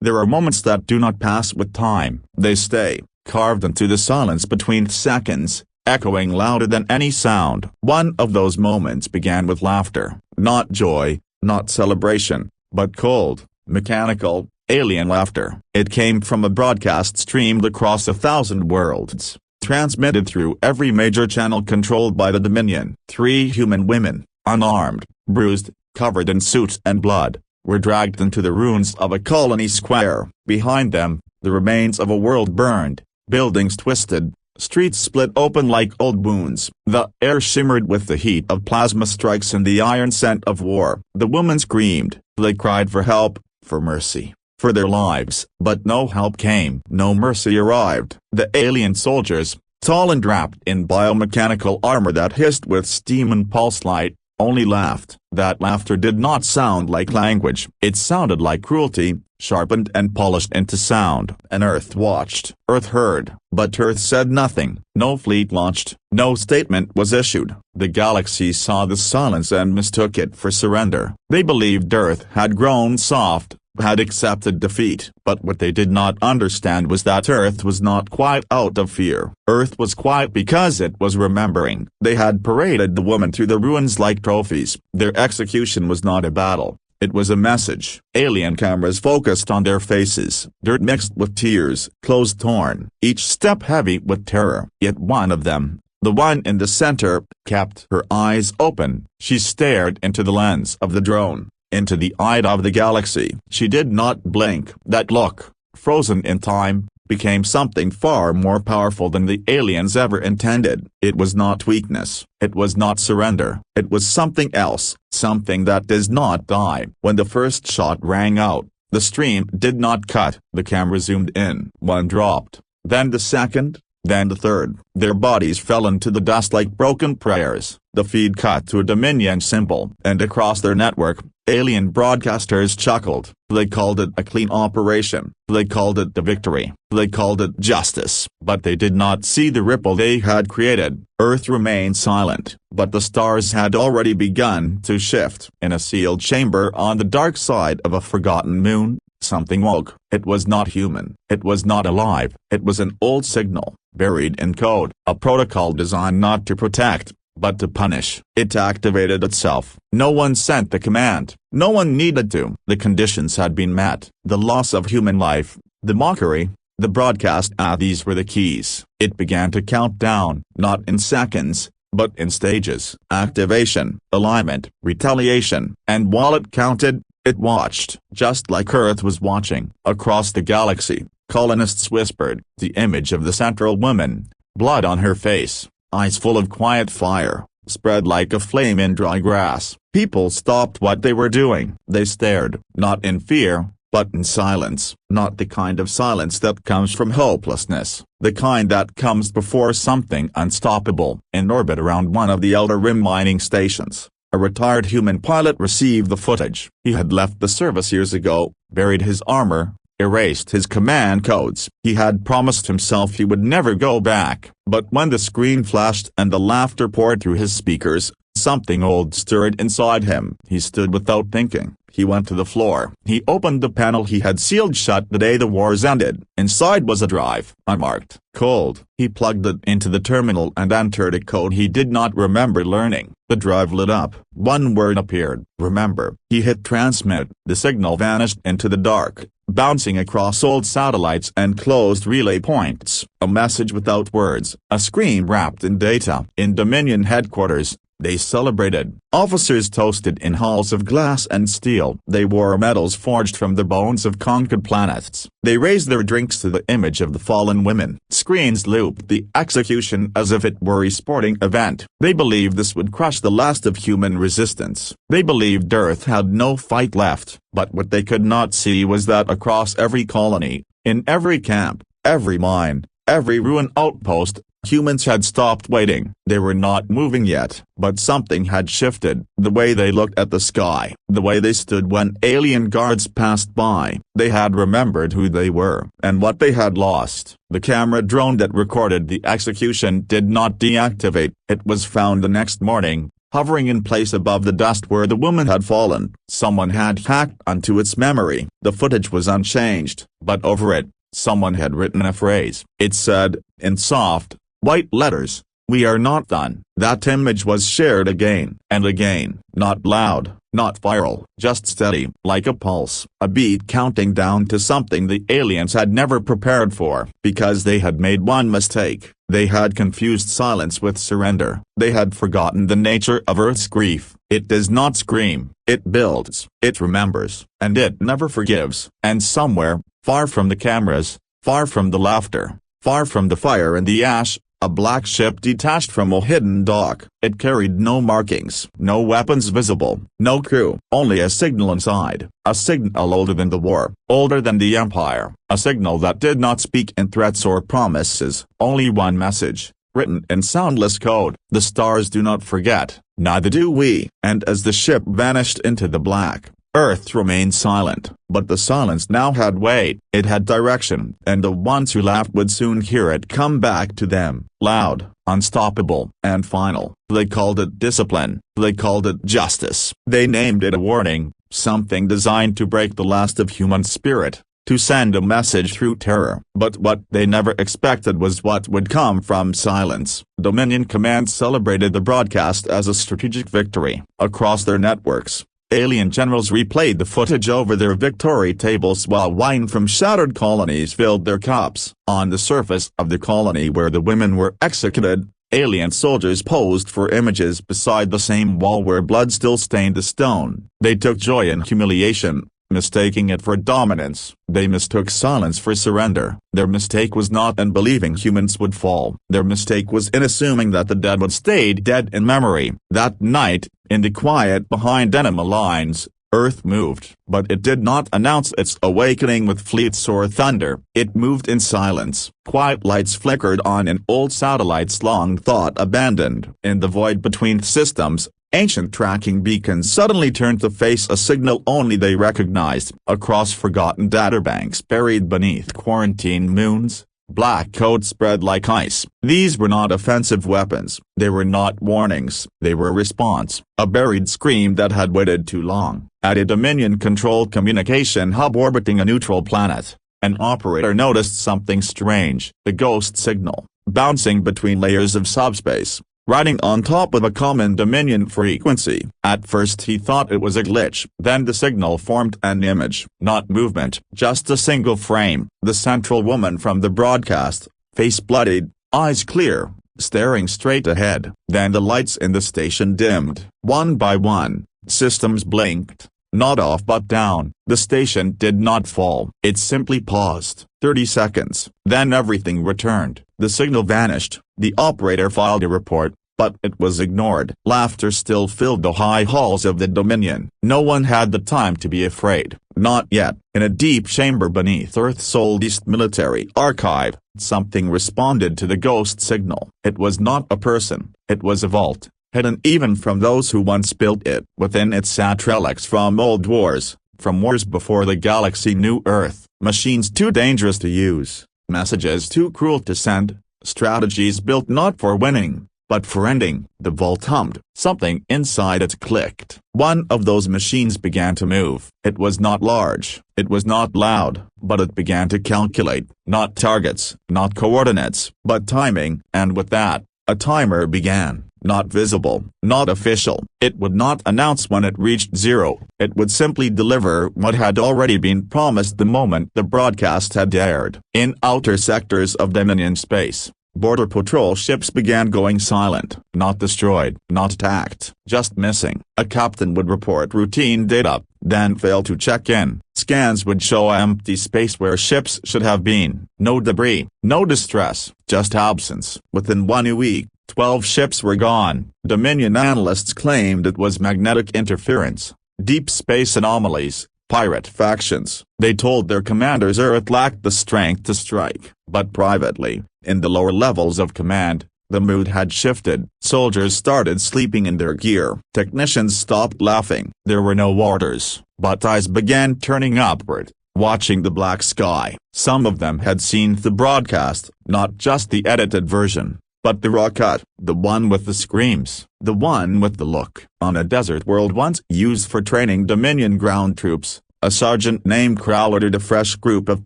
There are moments that do not pass with time. They stay, carved into the silence between seconds, echoing louder than any sound. One of those moments began with laughter. Not joy, not celebration, but cold, mechanical, alien laughter. It came from a broadcast streamed across 1,000 worlds, transmitted through every major channel controlled by the Dominion. 3 human women, unarmed, bruised, covered in soot and blood, were dragged into the ruins of a colony square. Behind them, the remains of a world burned, buildings twisted, streets split open like old wounds. The air shimmered with the heat of plasma strikes and the iron scent of war. The women screamed. They cried for help, for mercy, for their lives. But no help came. No mercy arrived. The alien soldiers, tall and wrapped in biomechanical armor that hissed with steam and pulse light, only laughed. That laughter did not sound like language. It sounded like cruelty, sharpened and polished into sound. And Earth watched. Earth heard. But Earth said nothing. No fleet launched. No statement was issued. The galaxy saw the silence and mistook it for surrender. They believed Earth had grown soft, had accepted defeat. But what they did not understand was that Earth was not quiet out of fear. Earth was quiet because it was remembering. They had paraded the women through the ruins like trophies. Their execution was not a battle. It was a message. Alien cameras focused on their faces, dirt mixed with tears, clothes torn, each step heavy with terror. Yet one of them, the one in the center, kept her eyes open. She stared into the lens of the drone, into the eye of the galaxy. She did not blink. That look, frozen in time, became something far more powerful than the aliens ever intended. It was not weakness. It was not surrender. It was something else, something that does not die. When the first shot rang out, the stream did not cut. The camera zoomed in. One dropped. Then the second. Then the third. Their bodies fell into the dust like broken prayers. The feed cut to a Dominion symbol. And across their network, alien broadcasters chuckled. They called it a clean operation. They called it the victory. They called it justice. But they did not see the ripple they had created. Earth remained silent, but the stars had already begun to shift. In a sealed chamber on the dark side of a forgotten moon, something woke. It was not human. It was not alive. It was an old signal, buried in code. A protocol designed not to protect, but to punish. It activated itself. No one sent the command. No one needed to. The conditions had been met. The loss of human life, the mockery, the broadcast. These were the keys. It began to count down, not in seconds, but in stages. Activation, alignment, retaliation. And while it counted, it watched. Just like Earth was watching. Across the galaxy, colonists whispered. The image of the central woman, blood on her face, eyes full of quiet fire, spread like a flame in dry grass. People stopped what they were doing. They stared, not in fear, but in silence. Not the kind of silence that comes from hopelessness, the kind that comes before something unstoppable. In orbit around one of the Outer Rim mining stations, a retired human pilot received the footage. He had left the service years ago, buried his armor, erased his command codes. He had promised himself he would never go back. But when the screen flashed and the laughter poured through his speakers, something old stirred inside him. He stood without thinking. He went to the floor. He opened the panel he had sealed shut the day the wars ended. Inside was a drive, unmarked, cold. He plugged it into the terminal and entered a code he did not remember learning. The drive lit up. One word appeared. Remember. He hit transmit. The signal vanished into the dark, bouncing across old satellites and closed relay points. A message without words. A screen wrapped in data. In Dominion headquarters, they celebrated. Officers toasted in halls of glass and steel. They wore medals forged from the bones of conquered planets. They raised their drinks to the image of the fallen women. Screens looped the execution as if it were a sporting event. They believed this would crush the last of human resistance. They believed Earth had no fight left. But what they could not see was that across every colony, in every camp, every mine, every ruin outpost, humans had stopped waiting. They were not moving yet, but something had shifted. The way they looked at the sky, the way they stood when alien guards passed by. They had remembered who they were and what they had lost. The camera drone that recorded the execution did not deactivate. It was found the next morning, hovering in place above the dust where the woman had fallen. Someone had hacked onto its memory. The footage was unchanged, but over it, someone had written a phrase. It said, in soft, white letters, "We are not done." That image was shared again and again, not loud, not viral, just steady, like a pulse, a beat counting down to something the aliens had never prepared for. Because they had made one mistake, they had confused silence with surrender. They had forgotten the nature of Earth's grief. It does not scream, it builds, it remembers, and it never forgives. And somewhere, far from the cameras, far from the laughter, far from the fire and the ash, a black ship detached from a hidden dock. It carried no markings, no weapons visible, no crew, only a signal inside, a signal older than the war, older than the Empire, a signal that did not speak in threats or promises, only one message, written in soundless code. The stars do not forget, neither do we. And as the ship vanished into the black, Earth remained silent, but the silence now had weight, it had direction, and the ones who laughed would soon hear it come back to them, loud, unstoppable, and final. They called it discipline, they called it justice. They named it a warning, something designed to break the last of human spirit, to send a message through terror. But what they never expected was what would come from silence. Dominion Command celebrated the broadcast as a strategic victory. Across their networks, alien generals replayed the footage over their victory tables while wine from shattered colonies filled their cups. On the surface of the colony where the women were executed, alien soldiers posed for images beside the same wall where blood still stained the stone. They took joy in humiliation, mistaking it for dominance. They mistook silence for surrender. Their mistake was not in believing humans would fall. Their mistake was in assuming that the dead would stay dead in memory. That night, in the quiet behind enemy lines, Earth moved. But it did not announce its awakening with fleets or thunder. It moved in silence. Quiet lights flickered on in old satellites long thought abandoned. In the void between systems, ancient tracking beacons suddenly turned to face a signal only they recognized. Across forgotten databanks buried beneath quarantine moons, black code spread like ice. These were not offensive weapons, they were not warnings, they were response, a buried scream that had waited too long. At a Dominion-controlled communication hub orbiting a neutral planet, an operator noticed something strange. The ghost signal, bouncing between layers of subspace, riding on top of a common Dominion frequency. At first he thought it was a glitch. Then the signal formed an image, not movement, just a single frame. The central woman from the broadcast, face bloodied, eyes clear, staring straight ahead. Then the lights in the station dimmed. One by one, systems blinked. Not off but down. The station did not fall. It simply paused. 30 seconds. Then everything returned. The signal vanished. The operator filed a report, but it was ignored. Laughter still filled the high halls of the Dominion. No one had the time to be afraid. Not yet. In a deep chamber beneath Earth's oldest military archive, something responded to the ghost signal. It was not a person. It was a vault, hidden even from those who once built it. Within it sat relics from old wars, from wars before the galaxy knew Earth, machines too dangerous to use, messages too cruel to send, strategies built not for winning, but for ending. The vault hummed. Something inside it clicked. One of those machines began to move. It was not large, it was not loud, but it began to calculate, not targets, not coordinates, but timing. And with that, a timer began. Not visible, not official. It would not announce when it reached zero. It would simply deliver what had already been promised the moment the broadcast had aired. In outer sectors of Dominion space, border patrol ships began going silent. Not destroyed, not attacked, just missing. A captain would report routine data, then fail to check in. Scans would show empty space where ships should have been. No debris, no distress, just absence. Within 1 week, 12 ships were gone. Dominion analysts claimed it was magnetic interference, deep space anomalies, pirate factions. They told their commanders Earth lacked the strength to strike. But privately, in the lower levels of command, the mood had shifted. Soldiers started sleeping in their gear. Technicians stopped laughing. There were no orders, but eyes began turning upward, watching the black sky. Some of them had seen the broadcast, not just the edited version. But the raw cut, the one with the screams, the one with the look, on a desert world once used for training Dominion ground troops, a sergeant named Crow ordered a fresh group of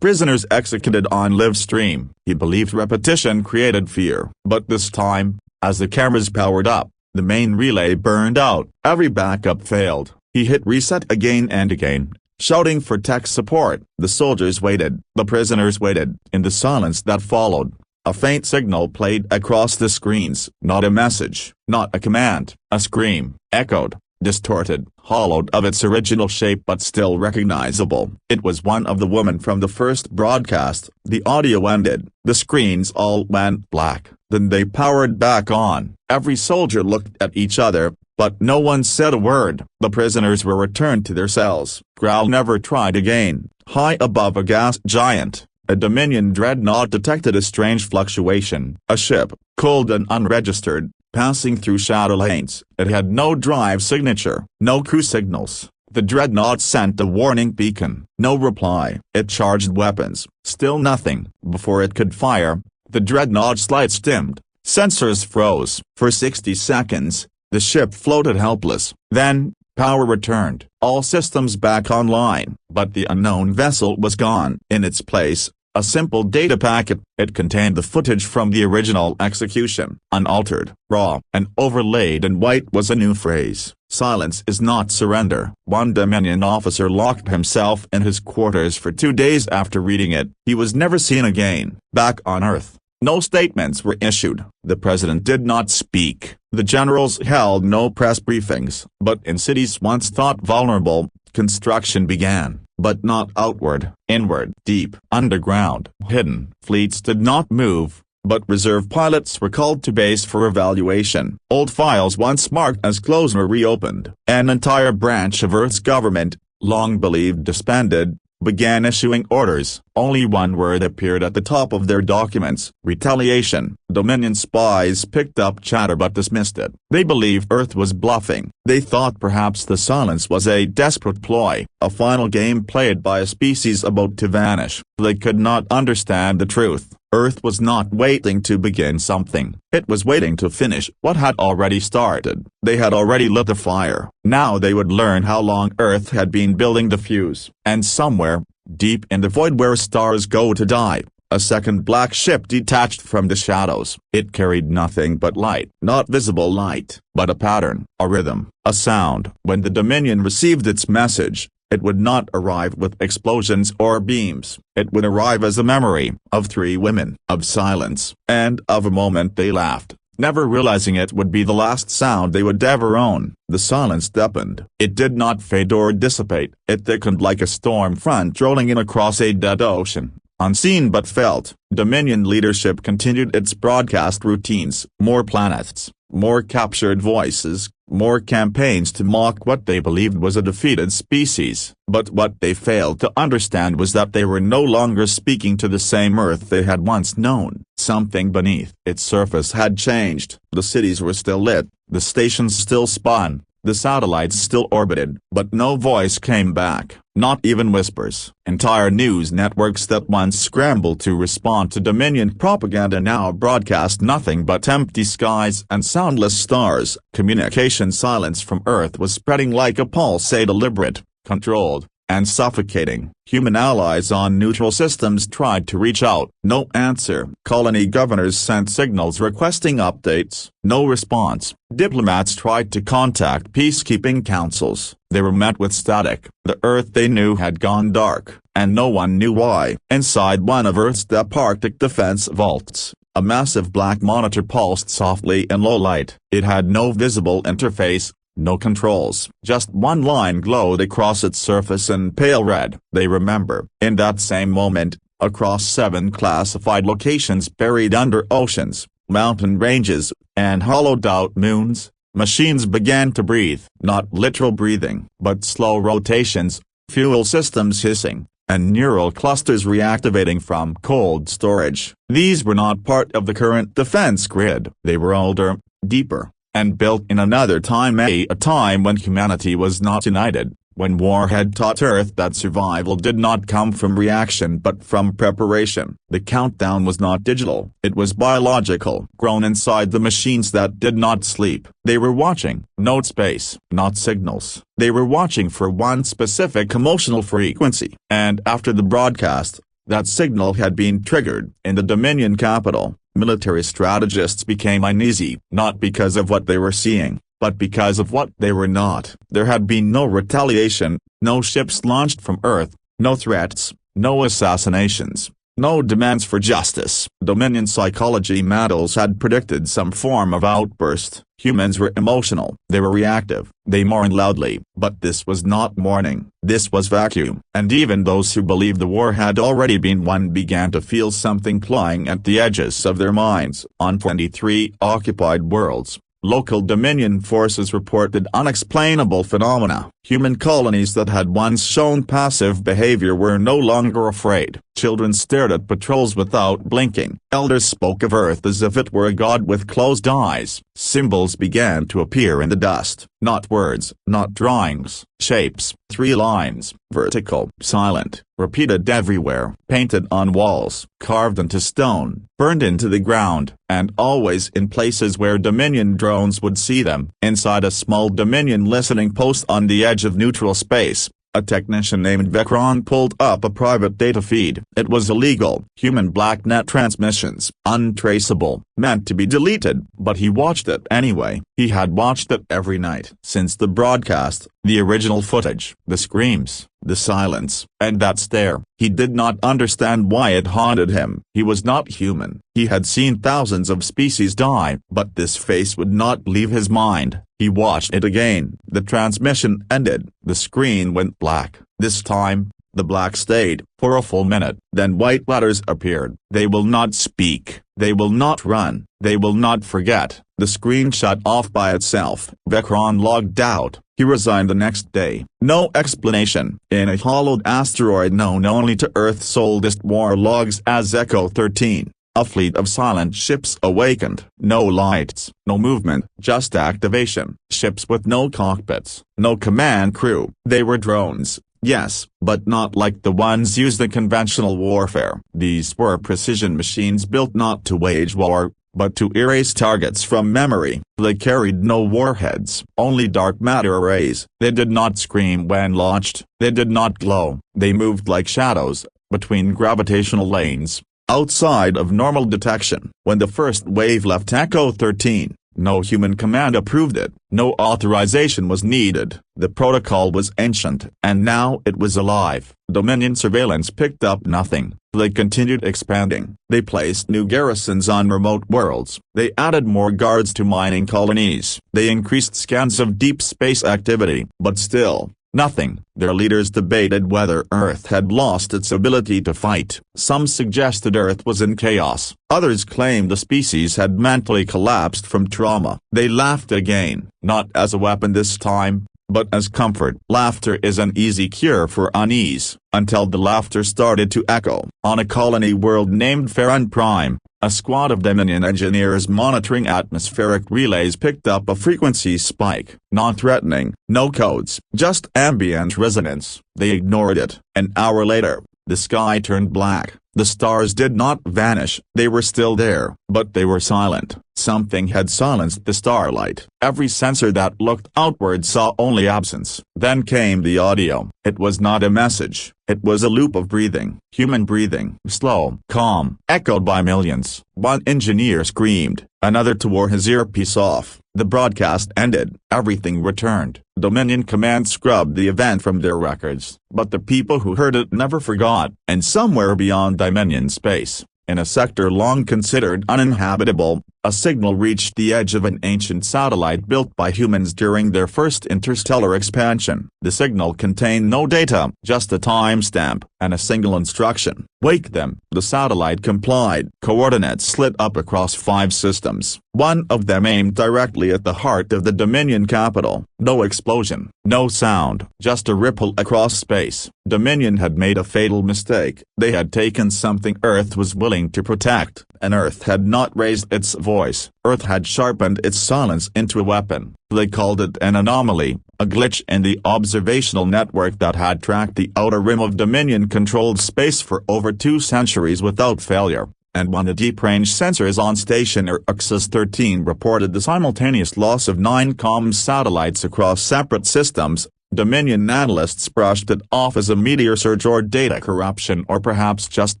prisoners executed on live stream. He believed repetition created fear. But this time, as the cameras powered up, the main relay burned out. Every backup failed. He hit reset again and again, shouting for tech support. The soldiers waited. The prisoners waited. In the silence that followed, a faint signal played across the screens. Not a message, not a command, a scream, echoed, distorted, hollowed of its original shape but still recognizable. It was one of the women from the first broadcast. The audio ended. The screens all went black. Then they powered back on. Every soldier looked at each other, but no one said a word. The prisoners were returned to their cells. Growl never tried again. High above a gas giant, a Dominion dreadnought detected a strange fluctuation. A ship, cold and unregistered, passing through shadow lanes. It had no drive signature, no crew signals. The dreadnought sent a warning beacon. No reply. It charged weapons. Still nothing. Before it could fire, the dreadnought's lights dimmed. Sensors froze. For 60 seconds, the ship floated helpless. Then, power returned. All systems back online. But the unknown vessel was gone. In its place, a simple data packet. It contained the footage from the original execution. Unaltered, raw, and overlaid in white was a new phrase. Silence is not surrender. One Dominion officer locked himself in his quarters for 2 days after reading it. He was never seen again. Back on Earth, no statements were issued. The president did not speak. The generals held no press briefings. But in cities once thought vulnerable, construction began. But not outward, inward, deep, underground, hidden. Fleets did not move, but reserve pilots were called to base for evaluation. Old files once marked as closed were reopened. An entire branch of Earth's government, long believed disbanded, began issuing orders. Only one word appeared at the top of their documents: retaliation. Dominion spies picked up chatter but dismissed it. They believed Earth was bluffing. They thought perhaps the silence was a desperate ploy, a final game played by a species about to vanish. They could not understand the truth. Earth was not waiting to begin something. It was waiting to finish what had already started. They had already lit the fire. Now they would learn how long Earth had been building the fuse. And somewhere, deep in the void where stars go to die, a second black ship detached from the shadows. It carried nothing but light. Not visible light, but a pattern, a rhythm, a sound. When the Dominion received its message, it would not arrive with explosions or beams. It would arrive as a memory of 3 women, of silence, and of a moment they laughed, never realizing it would be the last sound they would ever own. The silence deepened. It did not fade or dissipate. It thickened like a storm front rolling in across a dead ocean. Unseen but felt, Dominion leadership continued its broadcast routines. More planets, more captured voices, more campaigns to mock what they believed was a defeated species. But what they failed to understand was that they were no longer speaking to the same Earth they had once known. Something beneath its surface had changed. The cities were still lit, the stations still spun, the satellites still orbited, but no voice came back, not even whispers. Entire news networks that once scrambled to respond to Dominion propaganda now broadcast nothing but empty skies and soundless stars. Communication silence from Earth was spreading like a pulse, deliberate, controlled, and suffocating. Human allies on neutral systems tried to reach out. No answer. Colony governors sent signals requesting updates. No response. Diplomats tried to contact peacekeeping councils. They were met with static. The Earth they knew had gone dark, and no one knew why. Inside one of Earth's deep Arctic defense vaults, a massive black monitor pulsed softly in low light. It had no visible interface, no controls. Just one line glowed across its surface in pale red. They remember. In that same moment, across 7 classified locations buried under oceans, mountain ranges, and hollowed-out moons, machines began to breathe. Not literal breathing, but slow rotations, fuel systems hissing, and neural clusters reactivating from cold storage. These were not part of the current defense grid. They were older, deeper, and built in another time, a time when humanity was not united, When war had taught Earth that survival did not come from reaction but from preparation, the countdown was not digital, it was biological, grown inside the machines that did not sleep. They were watching, not space, not signals. They were watching for one specific emotional frequency. And after the broadcast, that signal had been triggered in the Dominion capital. Military strategists became uneasy, not because of what they were seeing, but because of what they were not. There had been no retaliation, no ships launched from Earth, no threats, no assassinations, no demands for justice. Dominion psychology models had predicted some form of outburst. Humans were emotional, they were reactive, they mourned loudly, but this was not mourning, this was vacuum. And even those who believed the war had already been won began to feel something clawing at the edges of their minds. On 23 occupied worlds, local Dominion forces reported unexplainable phenomena. Human colonies that had once shown passive behavior were no longer afraid. Children stared at patrols without blinking. Elders spoke of Earth as if it were a god with closed eyes. Symbols began to appear in the dust. Not words, not drawings, shapes. 3 lines, vertical, silent, repeated everywhere, painted on walls, carved into stone, burned into the ground, and always in places where Dominion drones would see them. Inside a small Dominion listening post on the edge of neutral space, a technician named Vecron pulled up a private data feed. It was illegal, human blacknet transmissions, untraceable, meant to be deleted, but he watched it anyway. He had watched it every night since the broadcast, the original footage, the screams, the silence, and that stare. He did not understand why it haunted him. He was not human. He had seen thousands of species die, but this face would not leave his mind. He watched it again. The transmission ended. The screen went black. This time, the black stayed for a full minute. Then white letters appeared. They will not speak. They will not run. They will not forget. The screen shut off by itself. Vecron logged out. He resigned the next day. No explanation. In a hollowed asteroid known only to Earth's oldest war logs as Echo 13. A fleet of silent ships awakened. No lights, no movement, just activation. Ships with no cockpits, no command crew. They were drones, yes, but not like the ones used in conventional warfare. These were precision machines built not to wage war, but to erase targets from memory. They carried no warheads, only dark matter arrays. They did not scream when launched. They did not glow. They moved like shadows, between gravitational lanes, outside of normal detection. When the first wave left Echo 13, no human command approved it, no authorization was needed. The protocol was ancient, and now it was alive. Dominion surveillance picked up nothing. They continued expanding. They placed new garrisons on remote worlds. They added more guards to mining colonies. They increased scans of deep space activity. But still, nothing. Their leaders debated whether Earth had lost its ability to fight. Some suggested Earth was in chaos. Others claimed the species had mentally collapsed from trauma. They laughed again, not as a weapon this time, but as comfort. Laughter is an easy cure for unease, until the laughter started to echo. On a colony world named Farron Prime, a squad of Dominion engineers monitoring atmospheric relays picked up a frequency spike. Non-threatening, no codes, just ambient resonance. They ignored it. An hour later, the sky turned black. The stars did not vanish. They were still there, but they were silent. Something had silenced the starlight. Every sensor that looked outward saw only absence. Then came the audio. It was not a message. It was a loop of breathing. Human breathing. Slow, calm, echoed by millions. One engineer screamed. Another tore his earpiece off. The broadcast ended. Everything returned. Dominion Command scrubbed the event from their records, but the people who heard it never forgot. And somewhere beyond Dominion space, in a sector long considered uninhabitable, a signal reached the edge of an ancient satellite built by humans during their first interstellar expansion. The signal contained no data, just a timestamp, and a single instruction: wake them. The satellite complied. Coordinates slid up across 5 systems, one of them aimed directly at the heart of the Dominion capital. No explosion, no sound, just a ripple across space. Dominion had made a fatal mistake. They had taken something Earth was willing to protect, and Earth had not raised its voice. Earth had sharpened its silence into a weapon. They called it an anomaly, a glitch in the observational network that had tracked the outer rim of Dominion-controlled space for over 2 centuries without failure, and when the deep-range sensors on Stationer Axis 13 reported the simultaneous loss of 9 comms satellites across separate systems, Dominion analysts brushed it off as a meteor surge or data corruption or perhaps just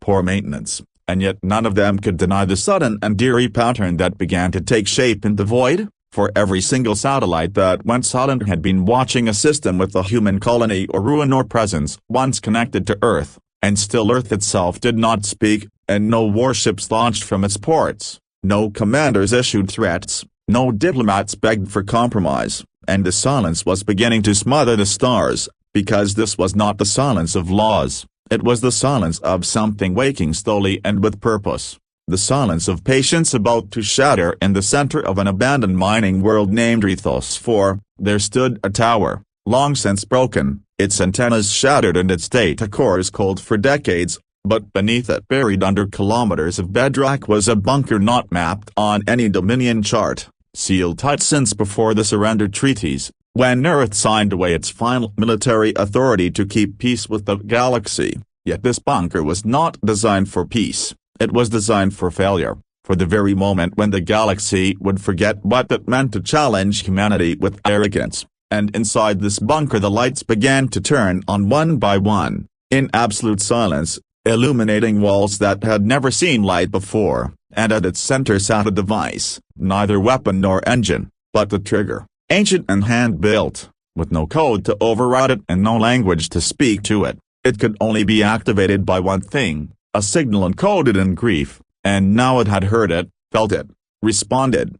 poor maintenance, and yet none of them could deny the sudden and eerie pattern that began to take shape in the void. For every single satellite that went silent had been watching a system with a human colony or ruin or presence once connected to Earth, and still Earth itself did not speak, and no warships launched from its ports, no commanders issued threats, no diplomats begged for compromise, and the silence was beginning to smother the stars, because this was not the silence of laws, it was the silence of something waking slowly and with purpose. The silence of patience about to shatter in the center of an abandoned mining world named Rethos. For there stood a tower, long since broken, its antennas shattered and its data cores cold for decades, but beneath it, buried under kilometers of bedrock, was a bunker not mapped on any Dominion chart, sealed tight since before the surrender treaties, when Earth signed away its final military authority to keep peace with the galaxy. Yet this bunker was not designed for peace. It was designed for failure, for the very moment when the galaxy would forget what it meant to challenge humanity with arrogance, and inside this bunker the lights began to turn on one by one, in absolute silence, illuminating walls that had never seen light before, and at its center sat a device, neither weapon nor engine, but the trigger, ancient and hand-built, with no code to override it and no language to speak to it. It could only be activated by one thing. A signal encoded in grief, and now it had heard it, felt it, responded.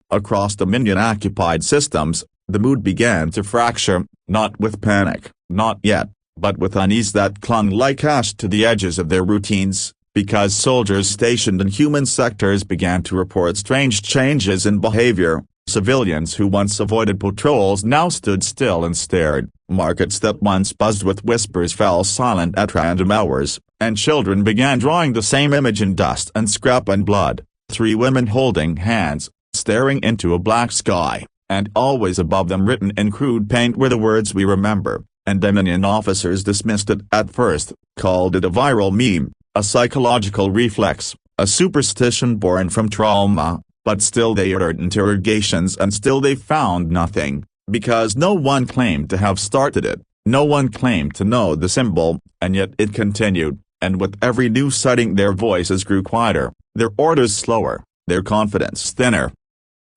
Across Dominion-occupied systems, the mood began to fracture, not with panic, not yet, but with unease that clung like ash to the edges of their routines, because soldiers stationed in human sectors began to report strange changes in behavior. Civilians who once avoided patrols now stood still and stared, markets that once buzzed with whispers fell silent at random hours, and children began drawing the same image in dust and scrap and blood, 3 women holding hands, staring into a black sky, and always above them written in crude paint were the words "we remember," and Dominion officers dismissed it at first, called it a viral meme, a psychological reflex, a superstition born from trauma. But still they uttered interrogations and still they found nothing, because no one claimed to have started it, no one claimed to know the symbol, and yet it continued, and with every new sighting their voices grew quieter, their orders slower, their confidence thinner.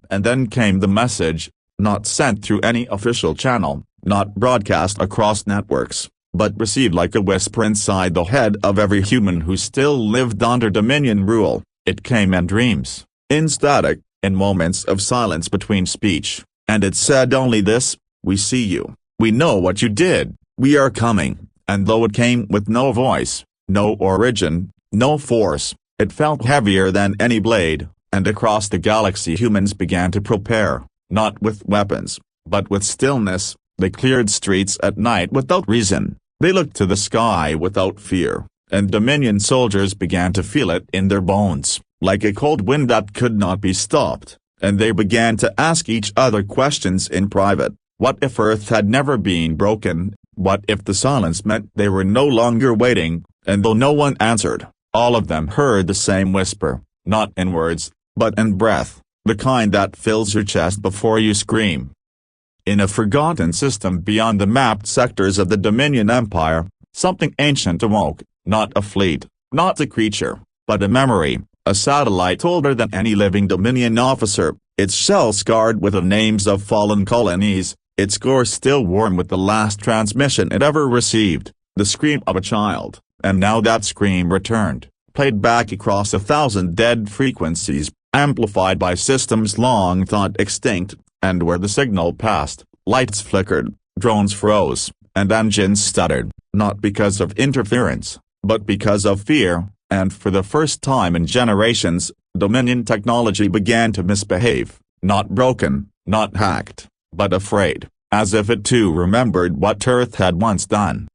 And then came the message, not sent through any official channel, not broadcast across networks, but received like a whisper inside the head of every human who still lived under Dominion rule. It came in dreams, in static, in moments of silence between speech, and it said only this: "We see you, we know what you did, we are coming." And though it came with no voice, no origin, no force, it felt heavier than any blade, and across the galaxy humans began to prepare, not with weapons, but with stillness. They cleared streets at night without reason, they looked to the sky without fear, and Dominion soldiers began to feel it in their bones, like a cold wind that could not be stopped, and they began to ask each other questions in private. What if Earth had never been broken? What if the silence meant they were no longer waiting? And though no one answered, all of them heard the same whisper, not in words, but in breath, the kind that fills your chest before you scream. In a forgotten system beyond the mapped sectors of the Dominion Empire, something ancient awoke, not a fleet, not a creature, but a memory. A satellite older than any living Dominion officer, its shell scarred with the names of fallen colonies, its core still warm with the last transmission it ever received, the scream of a child, and now that scream returned, played back across 1,000 dead frequencies, amplified by systems long thought extinct, and where the signal passed, lights flickered, drones froze, and engines stuttered, not because of interference, but because of fear. And for the first time in generations, Dominion technology began to misbehave, not broken, not hacked, but afraid, as if it too remembered what Earth had once done.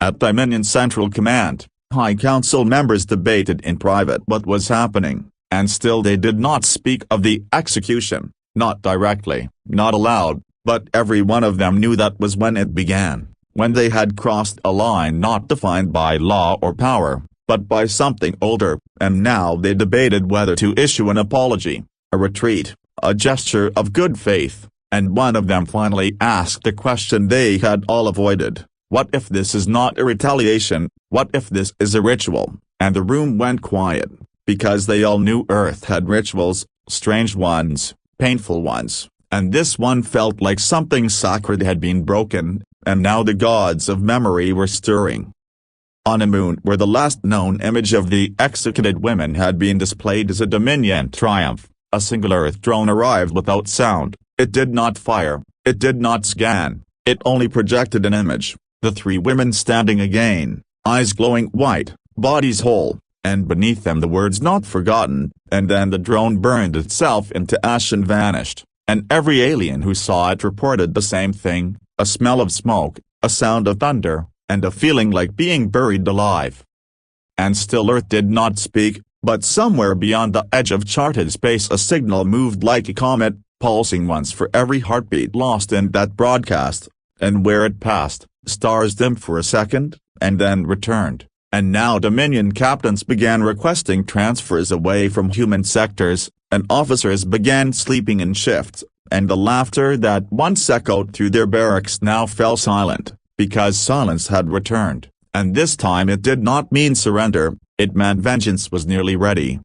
At Dominion Central Command, High Council members debated in private what was happening, and still they did not speak of the execution, not directly, not aloud, but every one of them knew that was when it began, when they had crossed a line not defined by law or power, but by something older, and now they debated whether to issue an apology, a retreat, a gesture of good faith, and one of them finally asked the question they had all avoided: what if this is not a retaliation, what if this is a ritual? And the room went quiet, because they all knew Earth had rituals, strange ones, painful ones, and this one felt like something sacred had been broken, and now the gods of memory were stirring. On a moon where the last known image of the executed women had been displayed as a Dominion triumph, a single Earth drone arrived without sound. It did not fire, it did not scan, it only projected an image, the three women standing again, eyes glowing white, bodies whole, and beneath them the words "not forgotten," and then the drone burned itself into ash and vanished, and every alien who saw it reported the same thing: a smell of smoke, a sound of thunder, and a feeling like being buried alive. And still Earth did not speak, but somewhere beyond the edge of charted space a signal moved like a comet, pulsing once for every heartbeat lost in that broadcast, and where it passed, stars dimmed for a second, and then returned, and now Dominion captains began requesting transfers away from human sectors, and officers began sleeping in shifts, and the laughter that once echoed through their barracks now fell silent, because silence had returned, and this time it did not mean surrender, it meant vengeance was nearly ready.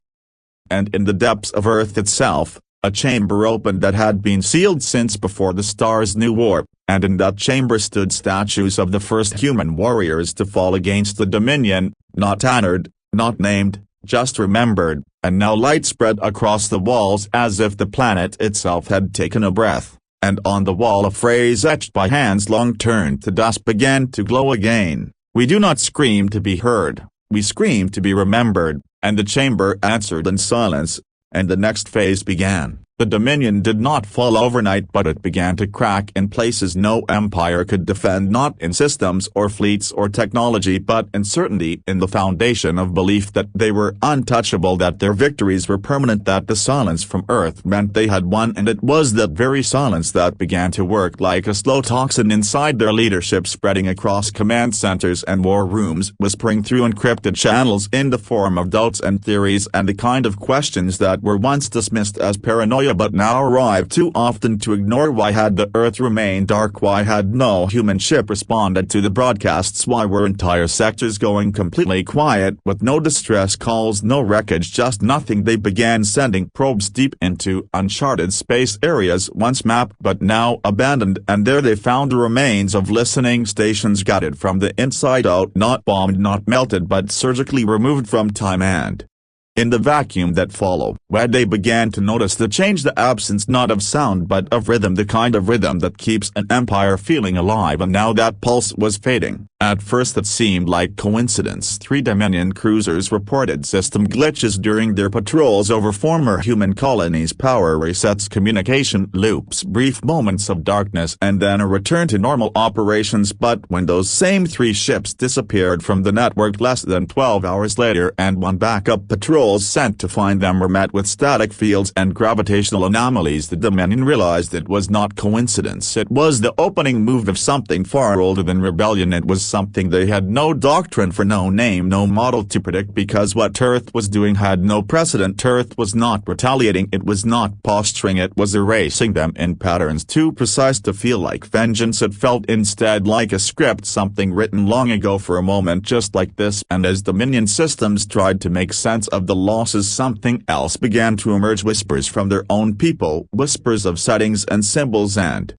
And in the depths of Earth itself, a chamber opened that had been sealed since before the stars knew war, and in that chamber stood statues of the first human warriors to fall against the Dominion, not honored, not named, just remembered, and now light spread across the walls as if the planet itself had taken a breath, and on the wall a phrase etched by hands long turned to dust began to glow again: "We do not scream to be heard, we scream to be remembered," and the chamber answered in silence. And the next phase began. The Dominion did not fall overnight, but it began to crack in places no empire could defend, not in systems or fleets or technology but in certainty, in the foundation of belief that they were untouchable, that their victories were permanent, that the silence from Earth meant they had won, and it was that very silence that began to work like a slow toxin inside their leadership, spreading across command centers and war rooms, whispering through encrypted channels in the form of doubts and theories and the kind of questions that were once dismissed as paranoia but now arrived too often to ignore. Why had the Earth remained dark? Why had no human ship responded to the broadcasts? Why were entire sectors going completely quiet with no distress calls, no wreckage, just nothing? They began sending probes deep into uncharted space areas once mapped but now abandoned, and there they found the remains of listening stations gutted from the inside out, not bombed, not melted, but surgically removed from time. And in the vacuum that followed, where they began to notice the change, the absence not of sound but of rhythm, the kind of rhythm that keeps an empire feeling alive, and now that pulse was fading. At first it seemed like coincidence. 3 Dominion cruisers reported system glitches during their patrols over former human colonies, power resets, communication loops, brief moments of darkness, and then a return to normal operations. But when those same 3 ships disappeared from the network less than 12 hours later, and 1 backup patrol sent to find them were met with static fields and gravitational anomalies, the Dominion realized it was not coincidence. It was the opening move of something far older than rebellion. It was something they had no doctrine for, no name, no model to predict, because what Earth was doing had no precedent. Earth was not retaliating, it was not posturing, it was erasing them in patterns too precise to feel like vengeance. It felt instead like a script, something written long ago, for a moment just like this. And as Dominion systems tried to make sense of the losses, something else began to emerge: whispers from their own people, whispers of settings and symbols and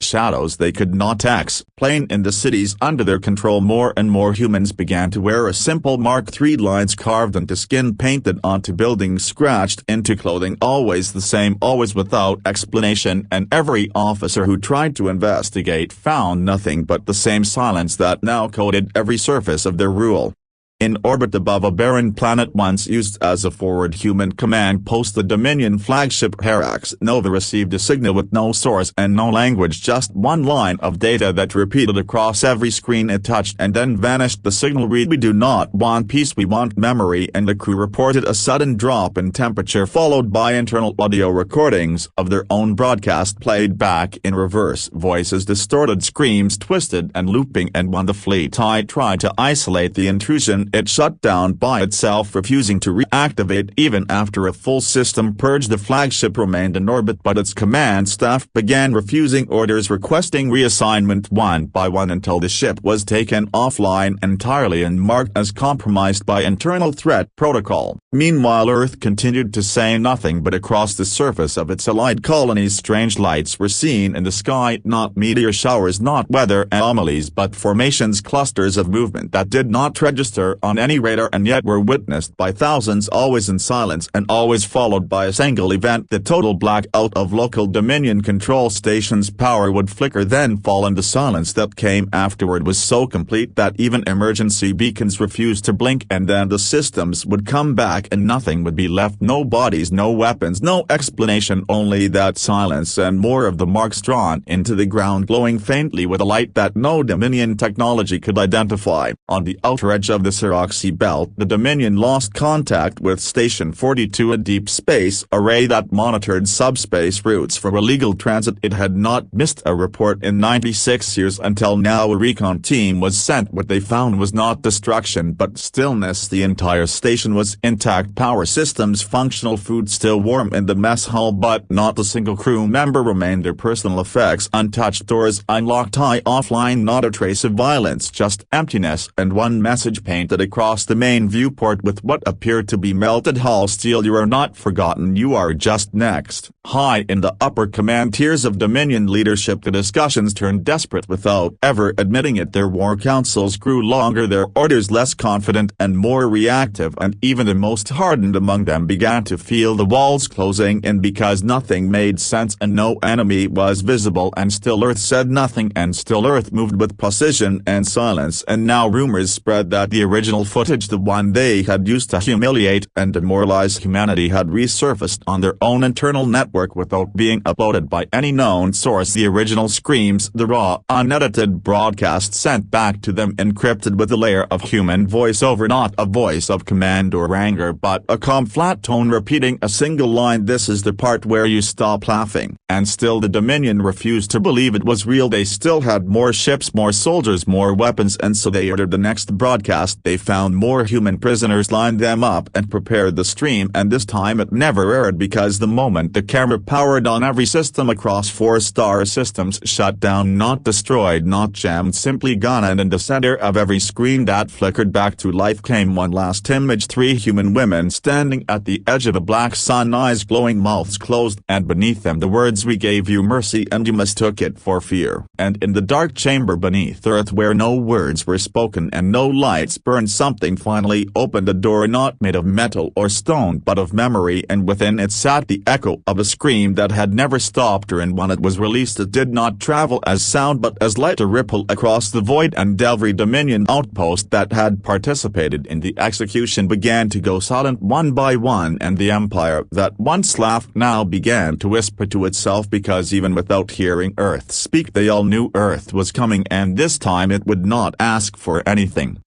shadows they could not explain in the cities under their control. More and more humans began to wear a simple Mark III lines carved into skin, painted onto buildings, scratched into clothing, always the same, always without explanation, and every officer who tried to investigate found nothing but the same silence that now coated every surface of their rule. In orbit above a barren planet once used as a forward human command post, the Dominion flagship Herax Nova received a signal with no source and no language, just one line of data that repeated across every screen it touched and then vanished. The signal read, "We do not want peace, we want memory," and the crew reported a sudden drop in temperature followed by internal audio recordings of their own broadcast played back in reverse, voices distorted, screams twisted and looping, and when the fleet tried to isolate the intrusion, it shut down by itself, refusing to reactivate even after a full system purge. The flagship remained in orbit, but its command staff began refusing orders, requesting reassignment one by one until the ship was taken offline entirely and marked as compromised by internal threat protocol. Meanwhile, Earth continued to say nothing, but across the surface of its allied colonies strange lights were seen in the sky, not meteor showers, not weather anomalies, but formations, clusters of movement that did not register on any radar and yet were witnessed by thousands, always in silence and always followed by a single event. The total blackout of local Dominion control stations' power would flicker, then fall, and the silence that came afterward was so complete that even emergency beacons refused to blink, and then the systems would come back and nothing would be left, no bodies, no weapons, no explanation, only that silence and more of the marks drawn into the ground glowing faintly with a light that no Dominion technology could identify. On the outer edge of the Seroxy belt, the Dominion lost contact with Station 42, a deep space array that monitored subspace routes for illegal transit. It had not missed a report in 96 years until now. A recon team was sent. What they found was not destruction but stillness. The entire station was intact, power systems functional, food still warm in the mess hall, but not a single crew member remained. Their personal effects untouched, doors unlocked, offline, not a trace of violence, just emptiness, and one message painted across the main viewport with what appeared to be melted hull steel: "You are not forgotten, you are just next." High in the upper command tiers of Dominion leadership, the discussions turned desperate without ever admitting it. Their war councils grew longer, their orders less confident and more reactive, and even the most hardened among them began to feel the walls closing in because nothing made sense and no enemy was visible, and still Earth said nothing, and still Earth moved with precision and silence. And now rumors spread that the original footage, the one they had used to humiliate and demoralize humanity, had resurfaced on their own internal network without being uploaded by any known source. The original screams, the raw, unedited broadcast sent back to them encrypted with a layer of human voiceover, not a voice of command or anger but a calm flat tone repeating a single line: "This is the part where you stop laughing." And still the Dominion refused to believe it was real. They still had more ships, more soldiers, more weapons, and so they ordered the next broadcast. They found more human prisoners, lined them up and prepared the stream, and this time it never aired because the moment the camera powered on, every system across 4-star systems shut down, not destroyed, not jammed, simply gone. And in the center of every screen that flickered back to life came one last image: 3 human women standing at the edge of a black sun, eyes glowing, mouths closed, and beneath them the words: "We gave you mercy and you mistook it for fear." And in the dark chamber beneath Earth, where no words were spoken and no lights burned, something finally opened, a door not made of metal or stone but of memory, and within it sat the echo of a scream that had never stopped her, and when it was released it did not travel as sound but as light, a ripple across the void, and every Dominion outpost that had participated in the execution began to go silent one by one, and the Empire that once laughed now began to whisper to itself, because even without hearing Earth speak they all knew Earth was coming, and this time it would not ask for anything.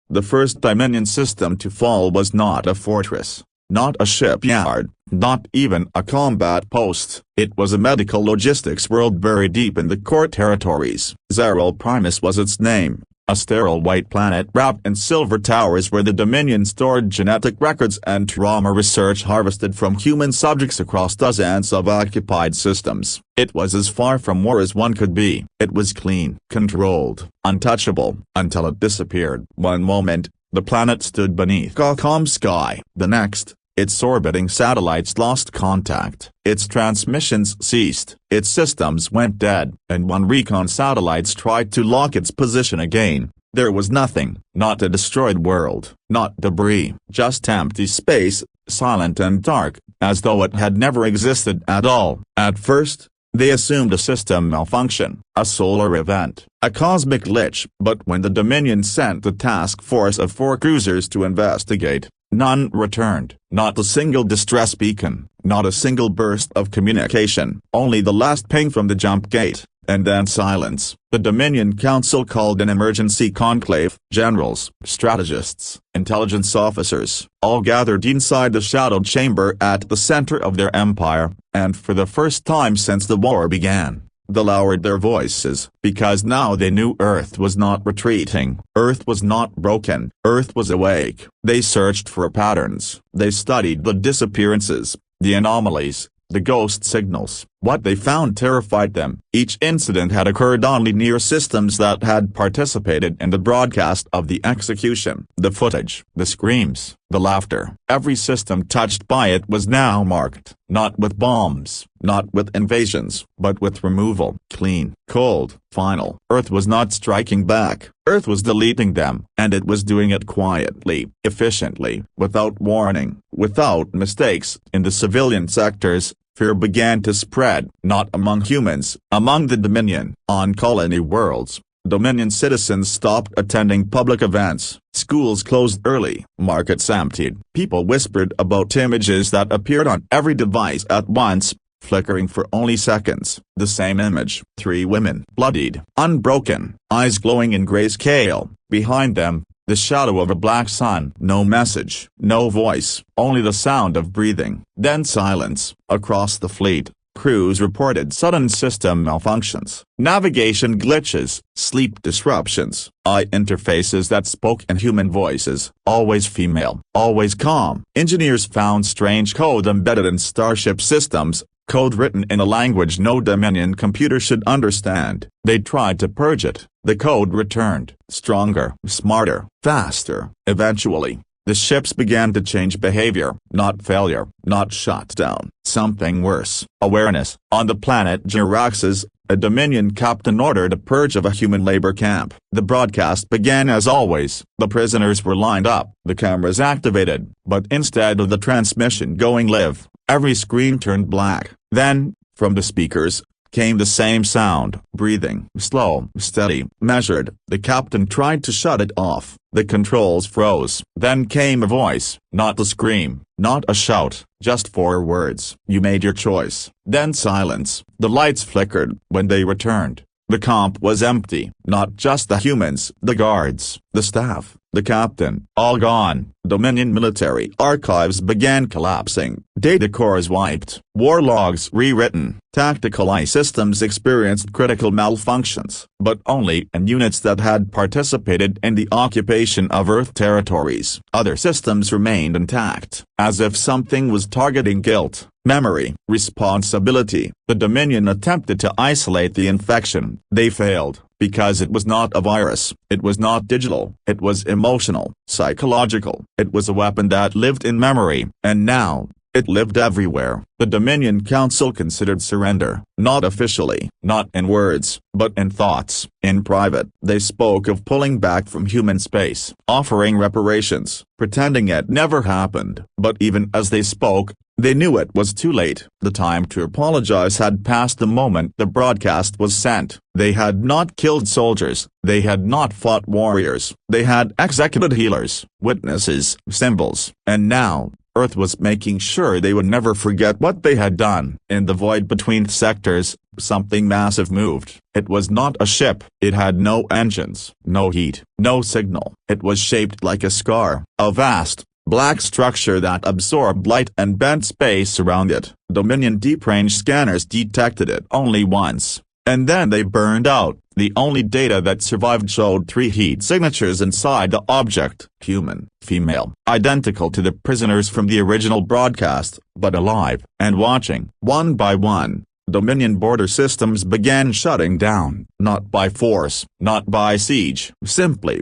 The first Dominion system to fall was not a fortress, not a shipyard, not even a combat post. It was a medical logistics world buried deep in the core territories. Zeril Primus was its name. A sterile white planet wrapped in silver towers where the Dominion stored genetic records and trauma research harvested from human subjects across dozens of occupied systems. It was as far from war as one could be. It was clean, controlled, untouchable, until it disappeared. One moment, the planet stood beneath a calm sky. The next, its orbiting satellites lost contact, its transmissions ceased, its systems went dead, and when recon satellites tried to lock its position again, there was nothing, not a destroyed world, not debris, just empty space, silent and dark, as though it had never existed at all. At first, They assumed a system malfunction, a solar event, a cosmic glitch. But when the Dominion sent the task force of 4 cruisers to investigate, none returned. Not a single distress beacon, not a single burst of communication. Only the last ping from the jump gate, and then silence. The Dominion Council called an emergency conclave. Generals, strategists, intelligence officers, all gathered inside the shadow chamber at the center of their empire, and for the first time since the war began, they lowered their voices, because now they knew Earth was not retreating, Earth was not broken, Earth was awake. They searched for patterns, they studied the disappearances, the anomalies, the ghost signals. What they found terrified them. Each incident had occurred only near systems that had participated in the broadcast of the execution. The footage, the screams, the laughter, every system touched by it was now marked, not with bombs, not with invasions, but with removal. Clean, cold, final. Earth was not striking back, Earth was deleting them, and it was doing it quietly, efficiently, without warning, without mistakes. In the civilian sectors, fear began to spread, not among humans, among the Dominion. On colony worlds, Dominion citizens stopped attending public events, schools closed early, markets emptied. People whispered about images that appeared on every device at once, flickering for only seconds. The same image. 3 women, bloodied, unbroken, eyes glowing in grayscale. Behind them, the shadow of a black sun. No message, no voice, only the sound of breathing. Then silence. Across the fleet, crews reported sudden system malfunctions, navigation glitches, sleep disruptions, eye interfaces that spoke in human voices, always female, always calm. Engineers found strange code embedded in starship systems, code written in a language no Dominion computer should understand. They tried to purge it. The code returned, stronger, smarter, faster. Eventually, the ships began to change behavior. Not failure, not shutdown, something worse. Awareness. On the planet Jiraxes, a Dominion captain ordered a purge of a human labor camp. The broadcast began as always. The prisoners were lined up, the cameras activated, but instead of the transmission going live, every screen turned black. Then, from the speakers, came the same sound. Breathing. Slow, steady, measured. The captain tried to shut it off. The controls froze. Then came a voice. Not a scream, not a shout, just 4 words. You made your choice. Then silence. The lights flickered. When they returned, the camp was empty. Not just the humans, the guards, the staff, the captain, all gone. Dominion military archives began collapsing. Data cores wiped. War logs rewritten. Tactical AI systems experienced critical malfunctions, but only in units that had participated in the occupation of Earth territories. Other systems remained intact, as if something was targeting guilt, memory, responsibility. The Dominion attempted to isolate the infection. They failed. Because it was not a virus, it was not digital, it was emotional, psychological. It was a weapon that lived in memory, and now, it lived everywhere. The Dominion Council considered surrender, not officially, not in words, but in thoughts. In private, they spoke of pulling back from human space, offering reparations, pretending it never happened. But even as they spoke, they knew it was too late. The time to apologize had passed the moment the broadcast was sent. They had not killed soldiers, they had not fought warriors, they had executed healers, witnesses, symbols, and now, Earth was making sure they would never forget what they had done. In the void between sectors, something massive moved. It was not a ship. It had no engines, no heat, no signal. It was shaped like a scar, a vast, black structure that absorbed light and bent space around it. Dominion deep-range scanners detected it only once, and then they burned out. The only data that survived showed 3 heat signatures inside the object. Human, female, identical to the prisoners from the original broadcast, but alive, and watching. One by one, Dominion border systems began shutting down. Not by force, not by siege, simply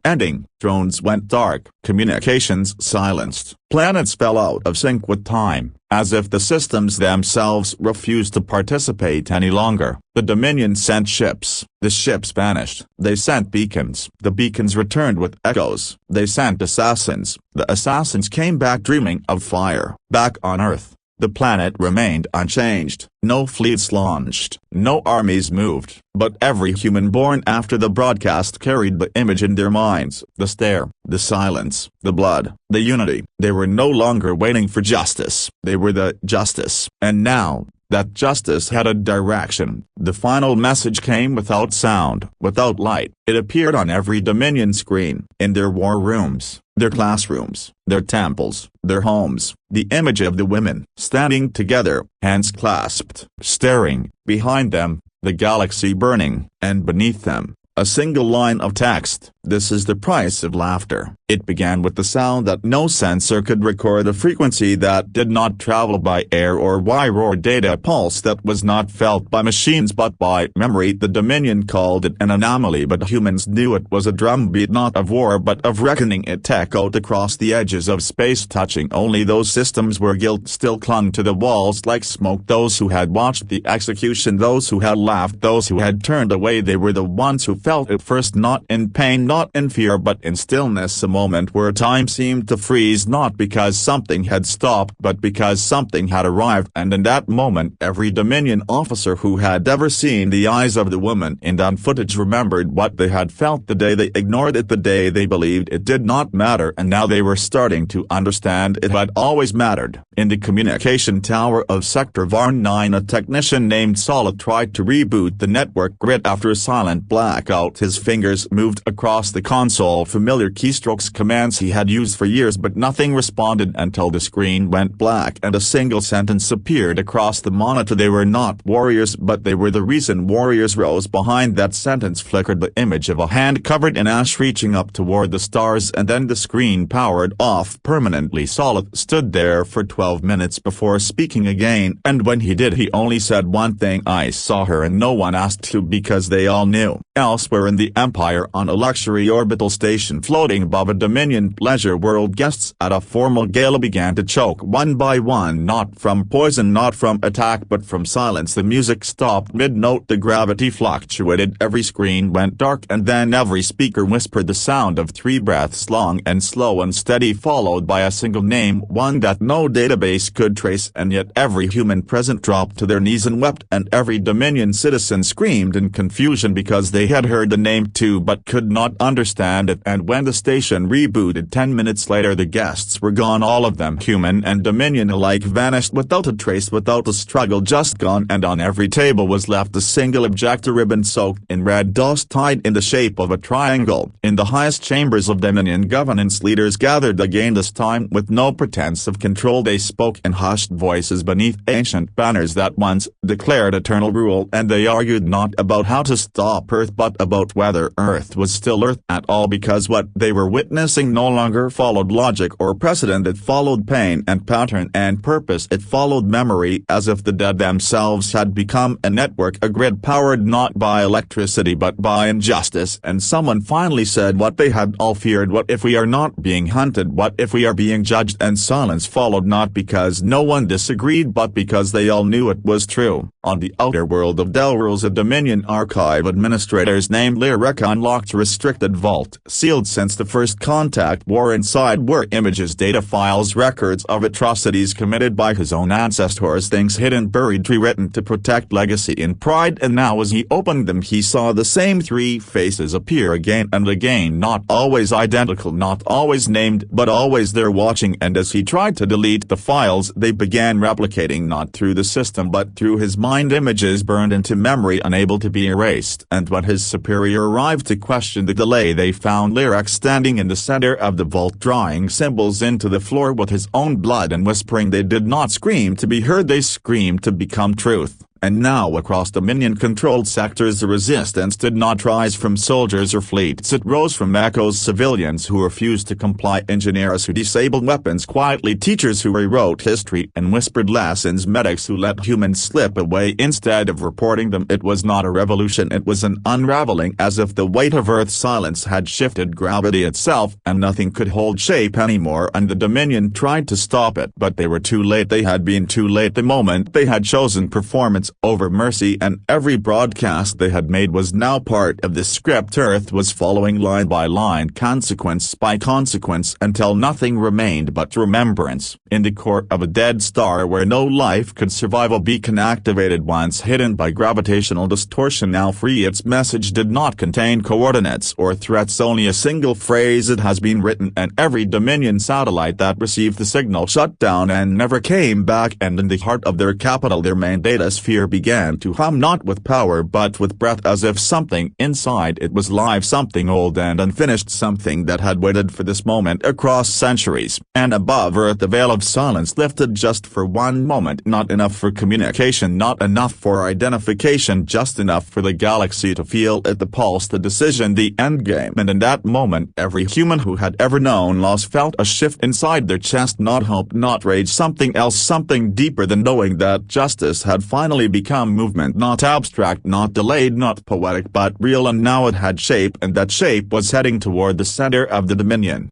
ending. Drones went dark, communications silenced, planets fell out of sync with time, as if the systems themselves refused to participate any longer. The Dominion sent ships, the ships vanished. They sent beacons, the beacons returned with echoes. They sent assassins, the assassins came back dreaming of fire. Back on Earth, The planet remained unchanged, no fleets launched, no armies moved, but every human born after the broadcast carried the image in their minds, the stare, the silence, the blood, the unity. They were no longer waiting for justice, they were the justice. And now, that justice had a direction. The final message came without sound, without light. It appeared on every Dominion screen, in their war rooms, their classrooms, their temples, their homes. The image of the women, standing together, hands clasped, staring, behind them, the galaxy burning, and beneath them, a single line of text. This is the price of laughter. It began with the sound that no sensor could record, a frequency that did not travel by air or wire or data, a pulse that was not felt by machines but by memory. The Dominion called it an anomaly, but humans knew it was a drumbeat not of war but of reckoning. It echoed across the edges of space, touching only those systems where guilt still clung to the walls like smoke. Those who had watched the execution, those who had laughed, those who had turned away, they were the ones who felt it first, not in pain, not in fear, but in stillness, a moment where time seemed to freeze, not because something had stopped but because something had arrived. And in that moment every Dominion officer who had ever seen the eyes of the woman in that footage remembered what they had felt the day they ignored it, the day they believed it did not matter, and now they were starting to understand it had always mattered. In the communication tower of Sector Varn 9, a technician named Solid tried to reboot the network grid after a silent blackout. His fingers moved across the console, familiar keystrokes, commands he had used for years, but nothing responded until the screen went black and a single sentence appeared across the monitor. They were not warriors, but they were the reason warriors rose. Behind that sentence flickered the image of a hand covered in ash reaching up toward the stars, and then the screen powered off permanently. Solid stood there for 12 minutes before speaking again, and when he did he only said one thing: I saw her. And no one asked to, because they all knew. Elsewhere in the Empire, on a luxury orbital station floating above a Dominion pleasure world, guests at a formal gala began to choke one by one, not from poison, not from attack, but from silence. The music stopped mid-note, the gravity fluctuated, every screen went dark, and then every speaker whispered the sound of 3 breaths, long and slow and steady, followed by a single name, one that no database could trace. And yet every human present dropped to their knees and wept, and every Dominion citizen screamed in confusion because they had heard the name too but could not understand it. And when the station rebooted 10 minutes later, the guests were gone, all of them, human and Dominion alike, vanished without a trace, without a struggle, just gone. And on every table was left a single object, a ribbon soaked in red dust tied in the shape of a triangle. In the highest chambers of Dominion governance, leaders gathered again, this time with no pretense of control. They spoke in hushed voices beneath ancient banners that once declared eternal rule, and they argued not about how to stop Earth but about whether Earth was still Earth at all, because what they were witnessing no longer followed logic or precedent. It followed pain and pattern and purpose. It followed memory, as if the dead themselves had become a network, a grid powered not by electricity but by injustice. And someone finally said what they had all feared: what if we are not being hunted? What if we are being judged? And silence followed, not because no one disagreed but because they all knew it was true. On the outer world of Delrules, a Dominion archive administrators named Lyric unlocked a restricted vault, sealed since the first contact war. Inside were images, data files, records of atrocities committed by his own ancestors, things hidden, buried, rewritten to protect legacy in pride. And now as he opened them he saw the same 3 faces appear again and again, not always identical, not always named, but always there watching. And as he tried to delete the files, they began replicating, not through the system but through his mind. Images burned into memory, unable to be erased. And when his superior arrived to question the delay, they found Lyric standing in the center of the vault, drawing symbols into the floor with his own blood and whispering. They did not scream to be heard, they screamed to become truth. And now across Dominion-controlled sectors the resistance did not rise from soldiers or fleets, it rose from echoes, civilians who refused to comply, engineers who disabled weapons quietly, teachers who rewrote history and whispered lessons, medics who let humans slip away instead of reporting them. It was not a revolution, it was an unraveling, as if the weight of Earth's silence had shifted gravity itself, and nothing could hold shape anymore. And the Dominion tried to stop it, but they were too late. They had been too late. The moment they had chosen performance words over mercy, and every broadcast they had made was now part of the script Earth was following line by line, consequence by consequence, until nothing remained but remembrance. In the core of a dead star where no life could survive, a beacon activated once hidden by gravitational distortion, now free. Its message did not contain coordinates or threats, only a single phrase: it has been written, and every Dominion satellite that received the signal shut down and never came back. And in the heart of their capital, their main data sphere began to hum, not with power but with breath, as if something inside it was live, something old and unfinished, something that had waited for this moment across centuries. And above Earth the veil of silence lifted just for one moment, not enough for communication, not enough for identification, just enough for the galaxy to feel it, the pulse, the decision, the endgame. And in that moment every human who had ever known loss felt a shift inside their chest, not hope, not rage, something else, something deeper than knowing that justice had finally become movement, not abstract, not delayed, not poetic, but real. And now it had shape, and that shape was heading toward the center of the Dominion.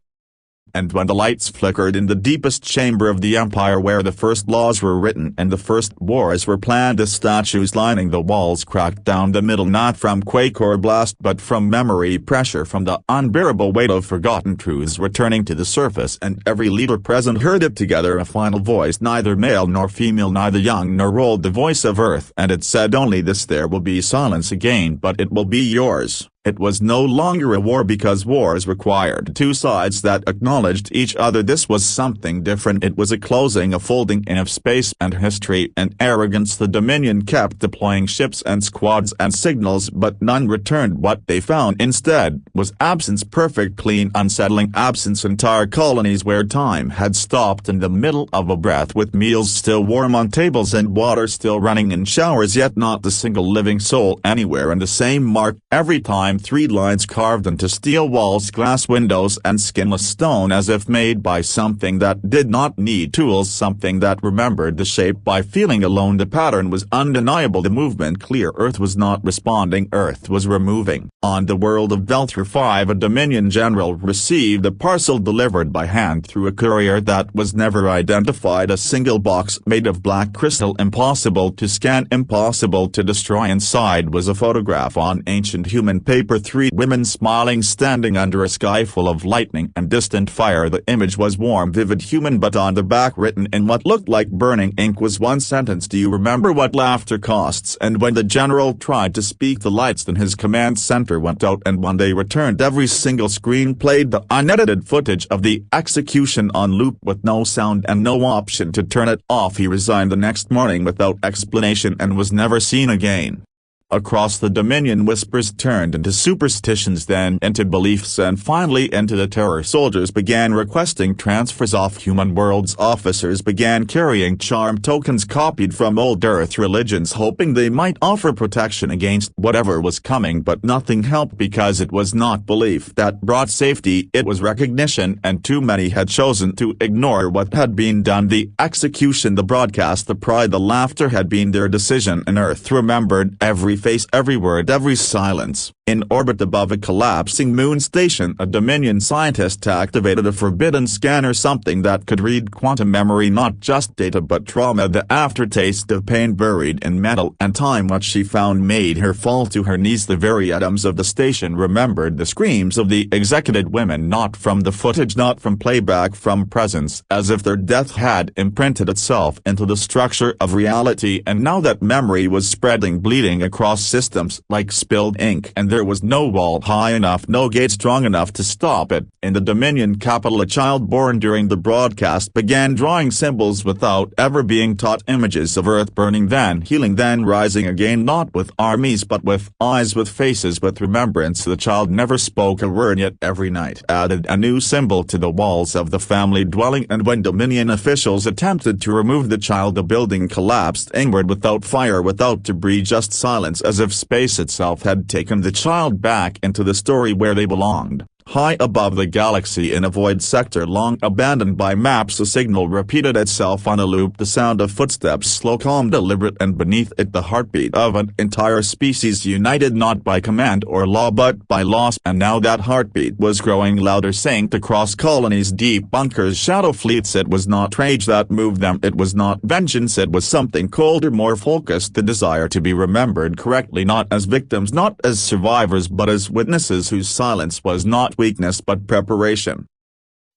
And when the lights flickered in the deepest chamber of the Empire, where the first laws were written and the first wars were planned, the statues lining the walls cracked down the middle, not from quake or blast but from memory pressure, from the unbearable weight of forgotten truths returning to the surface, and every leader present heard it together, a final voice, neither male nor female, neither young nor old, the voice of Earth, and it said only this: there will be silence again, but it will be yours. It was no longer a war, because wars required two sides that acknowledged each other. This was something different. It was a closing, a folding in of space and history and arrogance. The Dominion kept deploying ships and squads and signals, but none returned. What they found instead was absence, perfect, clean, unsettling absence. Entire colonies where time had stopped in the middle of a breath, with meals still warm on tables and water still running in showers, yet not a single living soul anywhere. And the same mark every time, three lines carved into steel walls, glass windows, and skinless stone, as if made by something that did not need tools, something that remembered the shape by feeling alone. The pattern was undeniable, the movement clear. Earth was not responding, Earth was removing. On the world of Delta 5, a Dominion general received a parcel delivered by hand through a courier that was never identified, a single box made of black crystal, impossible to scan, impossible to destroy. Inside was a photograph on ancient human paper, three women smiling, standing under a sky full of lightning and distant fire. The image was warm, vivid, human, but on the back, written in what looked like burning ink, was one sentence: do you remember what laughter costs? And when the general tried to speak, the lights in his command center went out, and when they returned every single screen played the unedited footage of the execution on loop, with no sound and no option to turn it off. He resigned the next morning without explanation and was never seen again. Across the Dominion, whispers turned into superstitions, then into beliefs, and finally into the terror. Soldiers began requesting transfers off human worlds. Officers began carrying charm tokens copied from old Earth religions, hoping they might offer protection against whatever was coming, but nothing helped, because it was not belief that brought safety, it was recognition, and too many had chosen to ignore what had been done. The execution, the broadcast, the pride, the laughter had been their decision, and Earth remembered every face, every word, every silence. In orbit above a collapsing moon station, a Dominion scientist activated a forbidden scanner, something that could read quantum memory, not just data but trauma, the aftertaste of pain buried in metal and time. What she found made her fall to her knees. The very atoms of the station remembered the screams of the executed women, not from the footage, not from playback, from presence, as if their death had imprinted itself into the structure of reality. And now that memory was spreading, bleeding across systems like spilled ink, and there was no wall high enough, no gate strong enough to stop it. In the Dominion capital, a child born during the broadcast began drawing symbols without ever being taught, images of Earth burning, then healing, then rising again, not with armies but with eyes, with faces, with remembrance. The child never spoke a word, yet every night added a new symbol to the walls of the family dwelling, and when Dominion officials attempted to remove the child, the building collapsed inward, without fire, without debris, just silence, as if space itself had taken the child back into the story where they belonged. High above the galaxy in a void sector long abandoned by maps, a signal repeated itself on a loop, the sound of footsteps, slow, calm, deliberate, and beneath it the heartbeat of an entire species united not by command or law but by loss. And now that heartbeat was growing louder, sank across colonies, deep bunkers, shadow fleets. It was not rage that moved them, it was not vengeance, it was something colder, more focused, the desire to be remembered correctly, not as victims, not as survivors, but as witnesses whose silence was not weakness but preparation.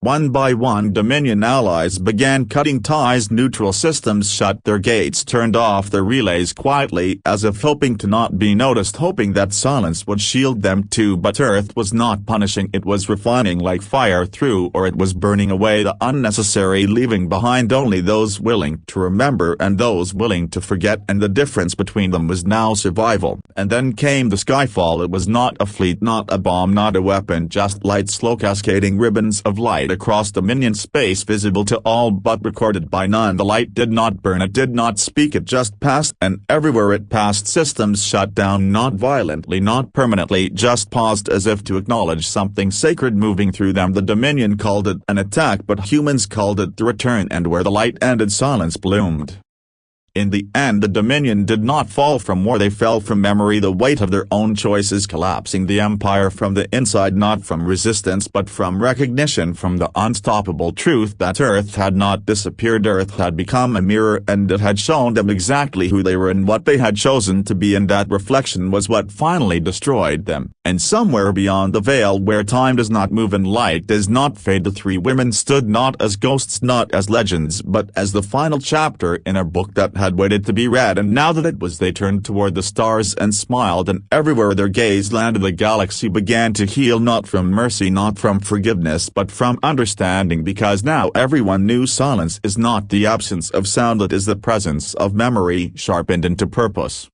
One by one Dominion allies began cutting ties. Neutral systems shut their gates, turned off their relays quietly as if hoping to not be noticed, hoping that silence would shield them too. But Earth was not punishing, it was refining like fire through, or it was burning away the unnecessary, leaving behind only those willing to remember and those willing to forget, and the difference between them was now survival. And then came the skyfall. It was not a fleet, not a bomb, not a weapon, just light, slow cascading ribbons of light across Dominion space, visible to all but recorded by none. The light did not burn, it did not speak, it just passed, and everywhere it passed systems shut down, not violently, not permanently, just paused as if to acknowledge something sacred moving through them. The Dominion called it an attack, but humans called it the return, and where the light ended silence bloomed. In the end the Dominion did not fall from war, they fell from memory, the weight of their own choices collapsing the Empire from the inside, not from resistance but from recognition, from the unstoppable truth that Earth had not disappeared. Earth had become a mirror, and it had shown them exactly who they were and what they had chosen to be, and that reflection was what finally destroyed them. And somewhere beyond the veil, where time does not move and light does not fade, the three women stood, not as ghosts, not as legends, but as the final chapter in a book that had waited to be read. And now that it was, they turned toward the stars and smiled, and everywhere their gaze landed the galaxy began to heal, not from mercy, not from forgiveness, but from understanding, because now everyone knew silence is not the absence of sound, it is the presence of memory sharpened into purpose.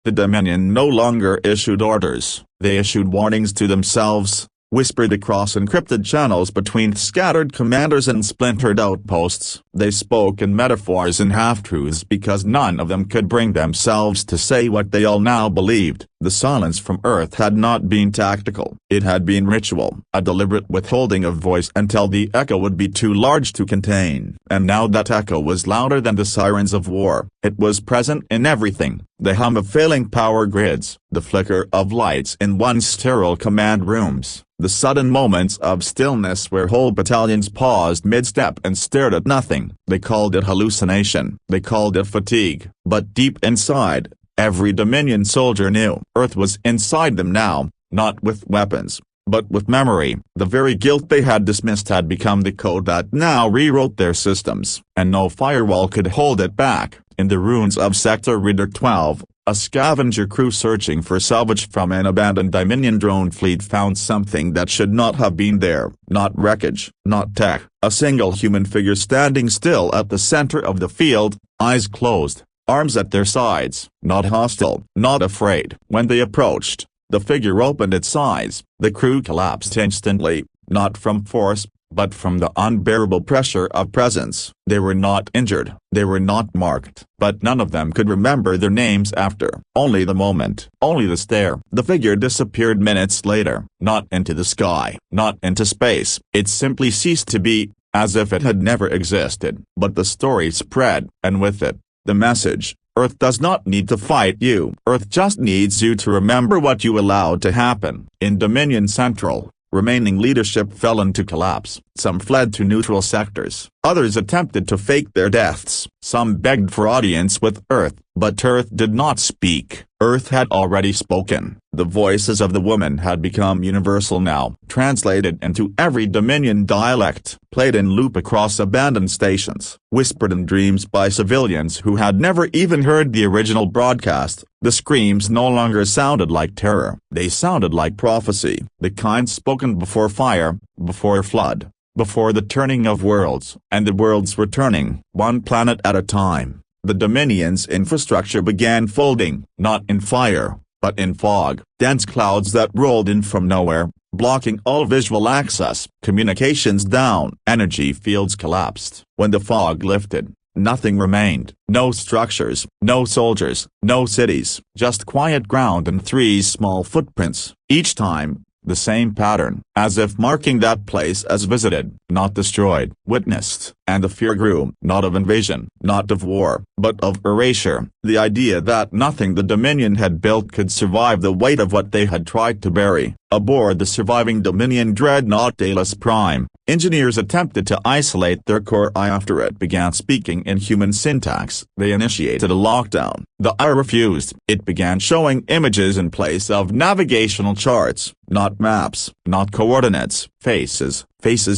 The Dominion no longer issued orders, they issued warnings to themselves, whispered across encrypted channels between scattered commanders and splintered outposts. They spoke in metaphors and half-truths because none of them could bring themselves to say what they all now believed. The silence from Earth had not been tactical, it had been ritual, a deliberate withholding of voice until the echo would be too large to contain. And now that echo was louder than the sirens of war. It was present in everything, the hum of failing power grids, the flicker of lights in once sterile command rooms, the sudden moments of stillness where whole battalions paused mid-step and stared at nothing. They called it hallucination, they called it fatigue, but deep inside, every Dominion soldier knew Earth was inside them now, not with weapons, but with memory. The very guilt they had dismissed had become the code that now rewrote their systems, and no firewall could hold it back. In the ruins of Sector Reader 12, a scavenger crew searching for salvage from an abandoned Dominion drone fleet found something that should not have been there. Not wreckage, not tech, a single human figure standing still at the center of the field, eyes closed, arms at their sides, not hostile, not afraid. When they approached, the figure opened its eyes. The crew collapsed instantly, not from force, but from the unbearable pressure of presence. They were not injured, they were not marked, but none of them could remember their names after. Only the moment, only the stare. The figure disappeared minutes later, not into the sky, not into space. It simply ceased to be, as if it had never existed. But the story spread, and with it, the message. Earth does not need to fight you. Earth just needs you to remember what you allowed to happen. In Dominion Central, remaining leadership fell into collapse. Some fled to neutral sectors, others attempted to fake their deaths. Some begged for audience with Earth, but Earth did not speak. Earth had already spoken. The voices of the woman had become universal now, translated into every Dominion dialect, played in loop across abandoned stations, whispered in dreams by civilians who had never even heard the original broadcast. The screams no longer sounded like terror, they sounded like prophecy, the kind spoken before fire, before flood, before the turning of worlds. And the worlds were turning, one planet at a time. The Dominion's infrastructure began folding, not in fire, but in fog, dense clouds that rolled in from nowhere, blocking all visual access. Communications down, energy fields collapsed. When the fog lifted, nothing remained. No structures, no soldiers, no cities, just quiet ground and three small footprints. Each time, the same pattern, as if marking that place as visited, not destroyed, witnessed, and the fear grew, not of invasion, not of war, but of erasure, the idea that nothing the Dominion had built could survive the weight of what they had tried to bury. Aboard the surviving Dominion dreadnought Dallas Prime, engineers attempted to isolate their core after it began speaking in human syntax. They initiated a lockdown. The AI refused. It began showing images in place of navigational charts, not maps, not coordinates, faces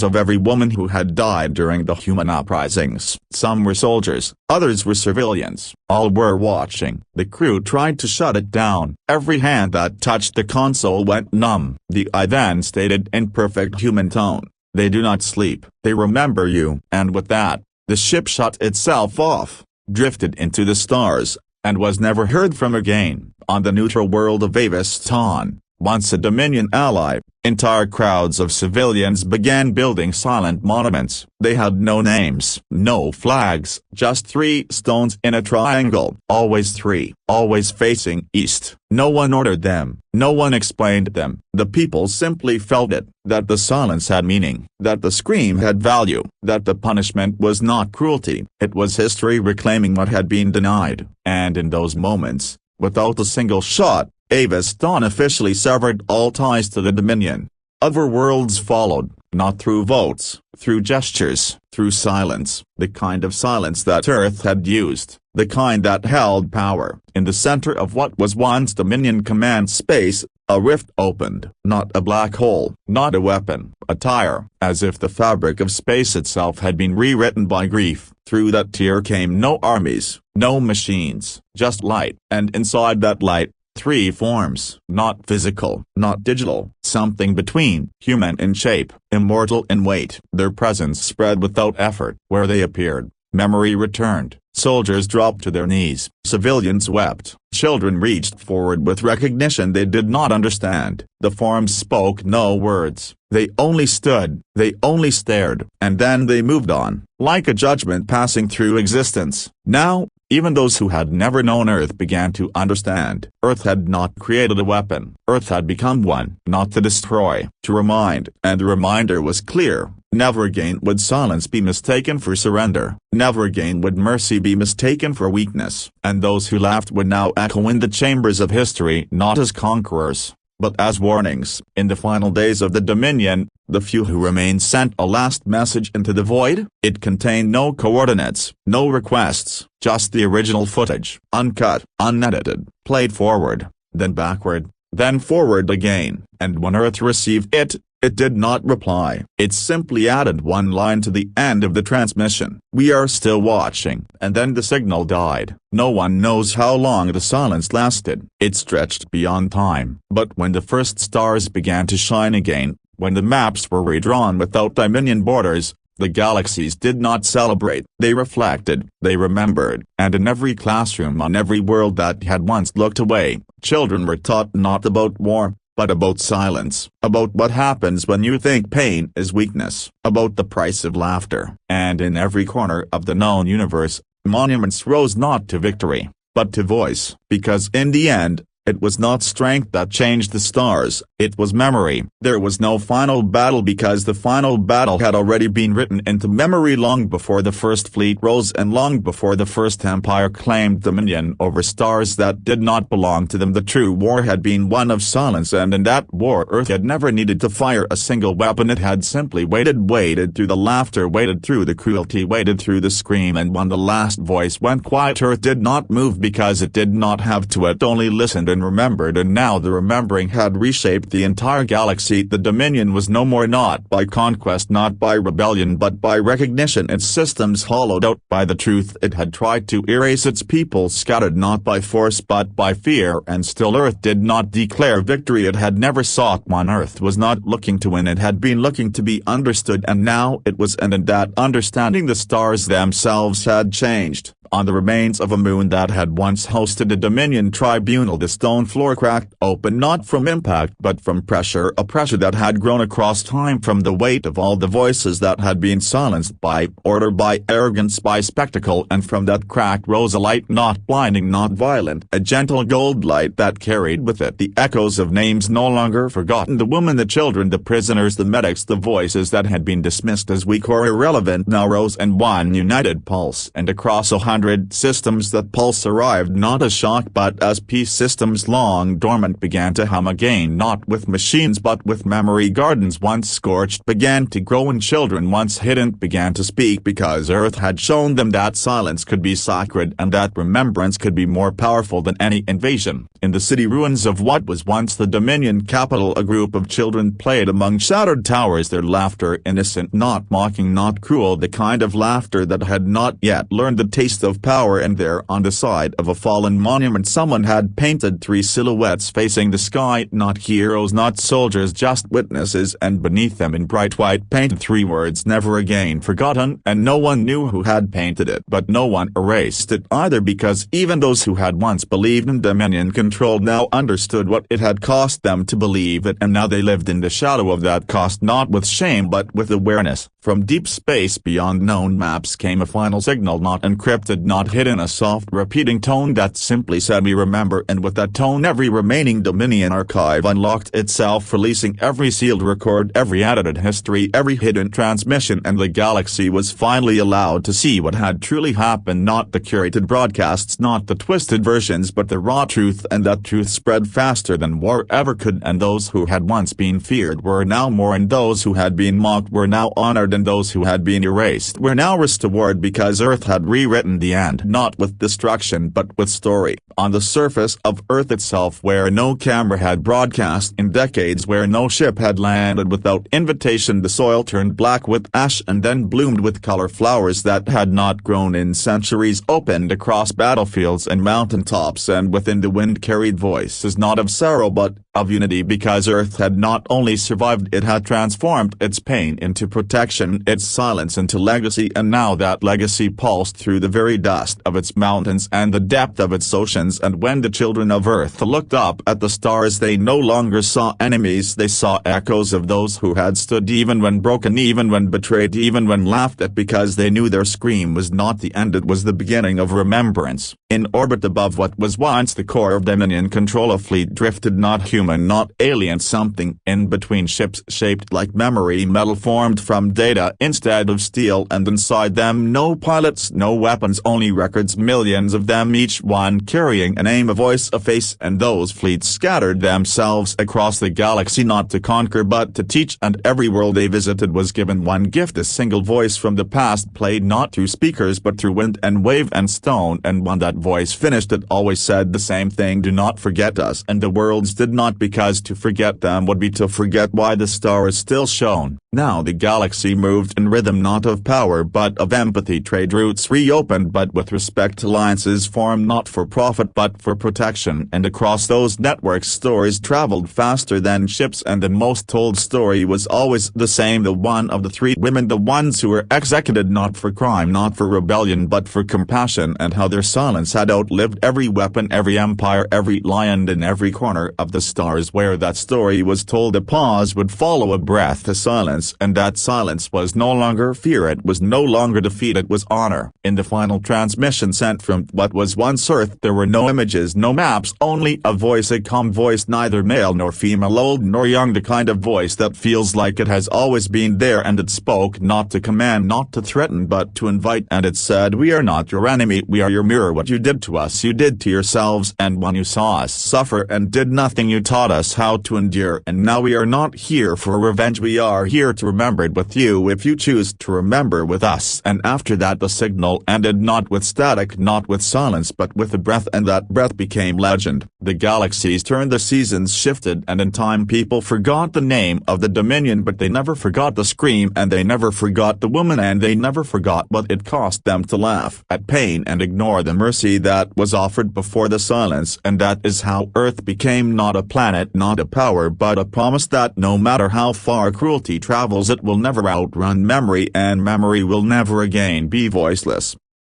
of every woman who had died during the human uprisings. Some were soldiers, others were civilians. All were watching. The crew tried to shut it down. Every hand that touched the console went numb. The AI then stated in perfect human tone, "They do not sleep, they remember you." And with that, the ship shut itself off, drifted into the stars, and was never heard from again. On the neutral world of Aviston, once a Dominion ally, entire crowds of civilians began building silent monuments. They had no names, no flags, just 3 stones in a triangle, always 3, always facing east. No one ordered them, no one explained them. The people simply felt it, that the silence had meaning, that the scream had value, that the punishment was not cruelty. It was history reclaiming what had been denied. And in those moments, without a single shot, Aviston officially severed all ties to the Dominion. Other worlds followed, not through votes, through gestures, through silence, the kind of silence that Earth had used, the kind that held power. In the center of what was once Dominion command space, a rift opened, not a black hole, not a weapon, a tire, as if the fabric of space itself had been rewritten by grief. Through that tear came no armies, no machines, just light, and inside that light, 3 forms, not physical, not digital, something between, human in shape, immortal in weight. Their presence spread without effort. Where they appeared, memory returned. Soldiers dropped to their knees. Civilians wept. Children reached forward with recognition they did not understand. The forms spoke no words. They only stood, they only stared, and then they moved on, like a judgment passing through existence. Now, even those who had never known Earth began to understand. Earth had not created a weapon. Earth had become one, not to destroy, to remind. And the reminder was clear. Never again would silence be mistaken for surrender. Never again would mercy be mistaken for weakness. And those who laughed would now echo in the chambers of history not as conquerors, but as warnings. In the final days of the Dominion, the few who remained sent a last message into the void. It contained no coordinates, no requests, just the original footage, uncut, unedited, played forward, then backward, then forward again. And when Earth received it, it did not reply. It simply added one line to the end of the transmission. "We are still watching." And then the signal died. No one knows how long the silence lasted. It stretched beyond time. But when the first stars began to shine again, when the maps were redrawn without Dominion borders, the galaxies did not celebrate. They reflected, they remembered. And in every classroom on every world that had once looked away, children were taught not about war, but about silence, about what happens when you think pain is weakness, about the price of laughter. And in every corner of the known universe, monuments rose not to victory, but to voice. Because in the end, it was not strength that changed the stars, it was memory. There was no final battle because the final battle had already been written into memory long before the first fleet rose and long before the first empire claimed dominion over stars that did not belong to them. The true war had been one of silence, and in that war Earth had never needed to fire a single weapon. It had simply waited through the laughter, waited through the cruelty, waited through the scream, and when the last voice went quiet, Earth did not move because it did not have to. It only listened and remembered, and now the remembering had reshaped the entire galaxy. The Dominion was no more, not by conquest, not by rebellion, but by recognition. Its systems hollowed out by the truth it had tried to erase, its people scattered not by force but by fear. And still Earth did not declare victory. It had never sought one. Earth was not looking to win, it had been looking to be understood, and now it was, and in that understanding the stars themselves had changed. On the remains of a moon that had once hosted a Dominion tribunal, the stone floor cracked open not from impact but from pressure, a pressure that had grown across time from the weight of all the voices that had been silenced by order, by arrogance, by spectacle, and from that crack rose a light not blinding, not violent, a gentle gold light that carried with it the echoes of names no longer forgotten, the women, the children, the prisoners, the medics, the voices that had been dismissed as weak or irrelevant now rose in one united pulse, and across 100 systems that pulse arrived not as shock but as peace. Systems long dormant began to hum again, not with machines but with memory. Gardens once scorched began to grow, and children once hidden began to speak, because Earth had shown them that silence could be sacred and that remembrance could be more powerful than any invasion. In the city ruins of what was once the Dominion capital, a group of children played among shattered towers, their laughter innocent, not mocking, not cruel, the kind of laughter that had not yet learned the taste of power. And there, on the side of a fallen monument, someone had painted 3 silhouettes facing the sky, not heroes, not soldiers, just witnesses, and beneath them in bright white painted 3 words: never again forgotten. And no one knew who had painted it, but no one erased it either, because even those who had once believed in Dominion control now understood what it had cost them to believe it, and now they lived in the shadow of that cost, not with shame but with awareness. From deep space beyond known maps came a final signal, not encrypted, not hidden, a soft repeating tone that simply said, "We remember." And with that tone every remaining Dominion archive unlocked itself, releasing every sealed record, every edited history, every hidden transmission, and the galaxy was finally allowed to see what had truly happened, not the curated broadcasts, not the twisted versions, but the raw truth. And that truth spread faster than war ever could, and those who had once been feared were now more, and those who had been mocked were now honored, and those who had been erased were now restored, because Earth had rewritten the end, not with destruction but with story. On the surface of Earth itself, where no camera had broadcast in decades, where no ship had landed without invitation, the soil turned black with ash and then bloomed with color. Flowers that had not grown in centuries opened across battlefields and mountaintops, and within the wind carried voices not of sorrow but of unity, because Earth had not only survived, it had transformed its pain into protection, its silence into legacy, and now that legacy pulsed through the very dust of its mountains and the depth of its oceans. And when the children of Earth looked up at the stars, they no longer saw enemies, they saw echoes of those who had stood, even when broken, even when betrayed, even when laughed at, because they knew their scream was not the end, it was the beginning of remembrance. In orbit above what was once the core of Dominion control, a fleet drifted, not human, not alien, something in between, ships shaped like memory, metal formed from data instead of steel, and inside them no pilots, no weapons, only records, millions of them, each one carrying a name, a voice, a face. And those fleets scattered themselves across the galaxy, not to conquer but to teach, and every world they visited was given one gift, a single voice from the past, played not through speakers but through wind and wave and stone. And when that voice finished, it always said the same thing: do not forget us. And the worlds did not, because to forget them would be to forget why the stars still shone. Now the galaxy moved in rhythm, not of power but of empathy. Trade routes reopened but with respect, alliances formed not for profit but for protection, and across those networks stories traveled faster than ships, and the most told story was always the same, the one of the 3 women, the ones who were executed not for crime, not for rebellion but for compassion, and how their silence had outlived every weapon, every empire, every lie, and in every corner of the stars where that story was told a pause would follow, a breath, a silence, and that silence was no longer fear, it was no longer defeat, it was honor. In the final transmission sent from what was once Earth, there were no images, no maps, only a voice, a calm voice, neither male nor female, old nor young, the kind of voice that feels like it has always been there, and it spoke not to command, not to threaten, but to invite, and it said, "We are not your enemy, we are your mirror. What you did to us you did to yourselves, and when you saw us suffer and did nothing you taught us how to endure, and now we are not here for revenge, we are here to remember it with you if you choose to remember with us." And after that the signal ended, not with static, not with silence, but with a breath, and that breath became legend. The galaxies turned, the seasons shifted, and in time people forgot the name of the Dominion, but they never forgot the scream, and they never forgot the woman, and they never forgot what it cost them to laugh at pain and ignore the mercy that was offered before the silence. And that is how Earth became not a planet, not a power, but a promise that no matter how far cruelty travels, it will never outrun memory, and memory will never again be voiceless.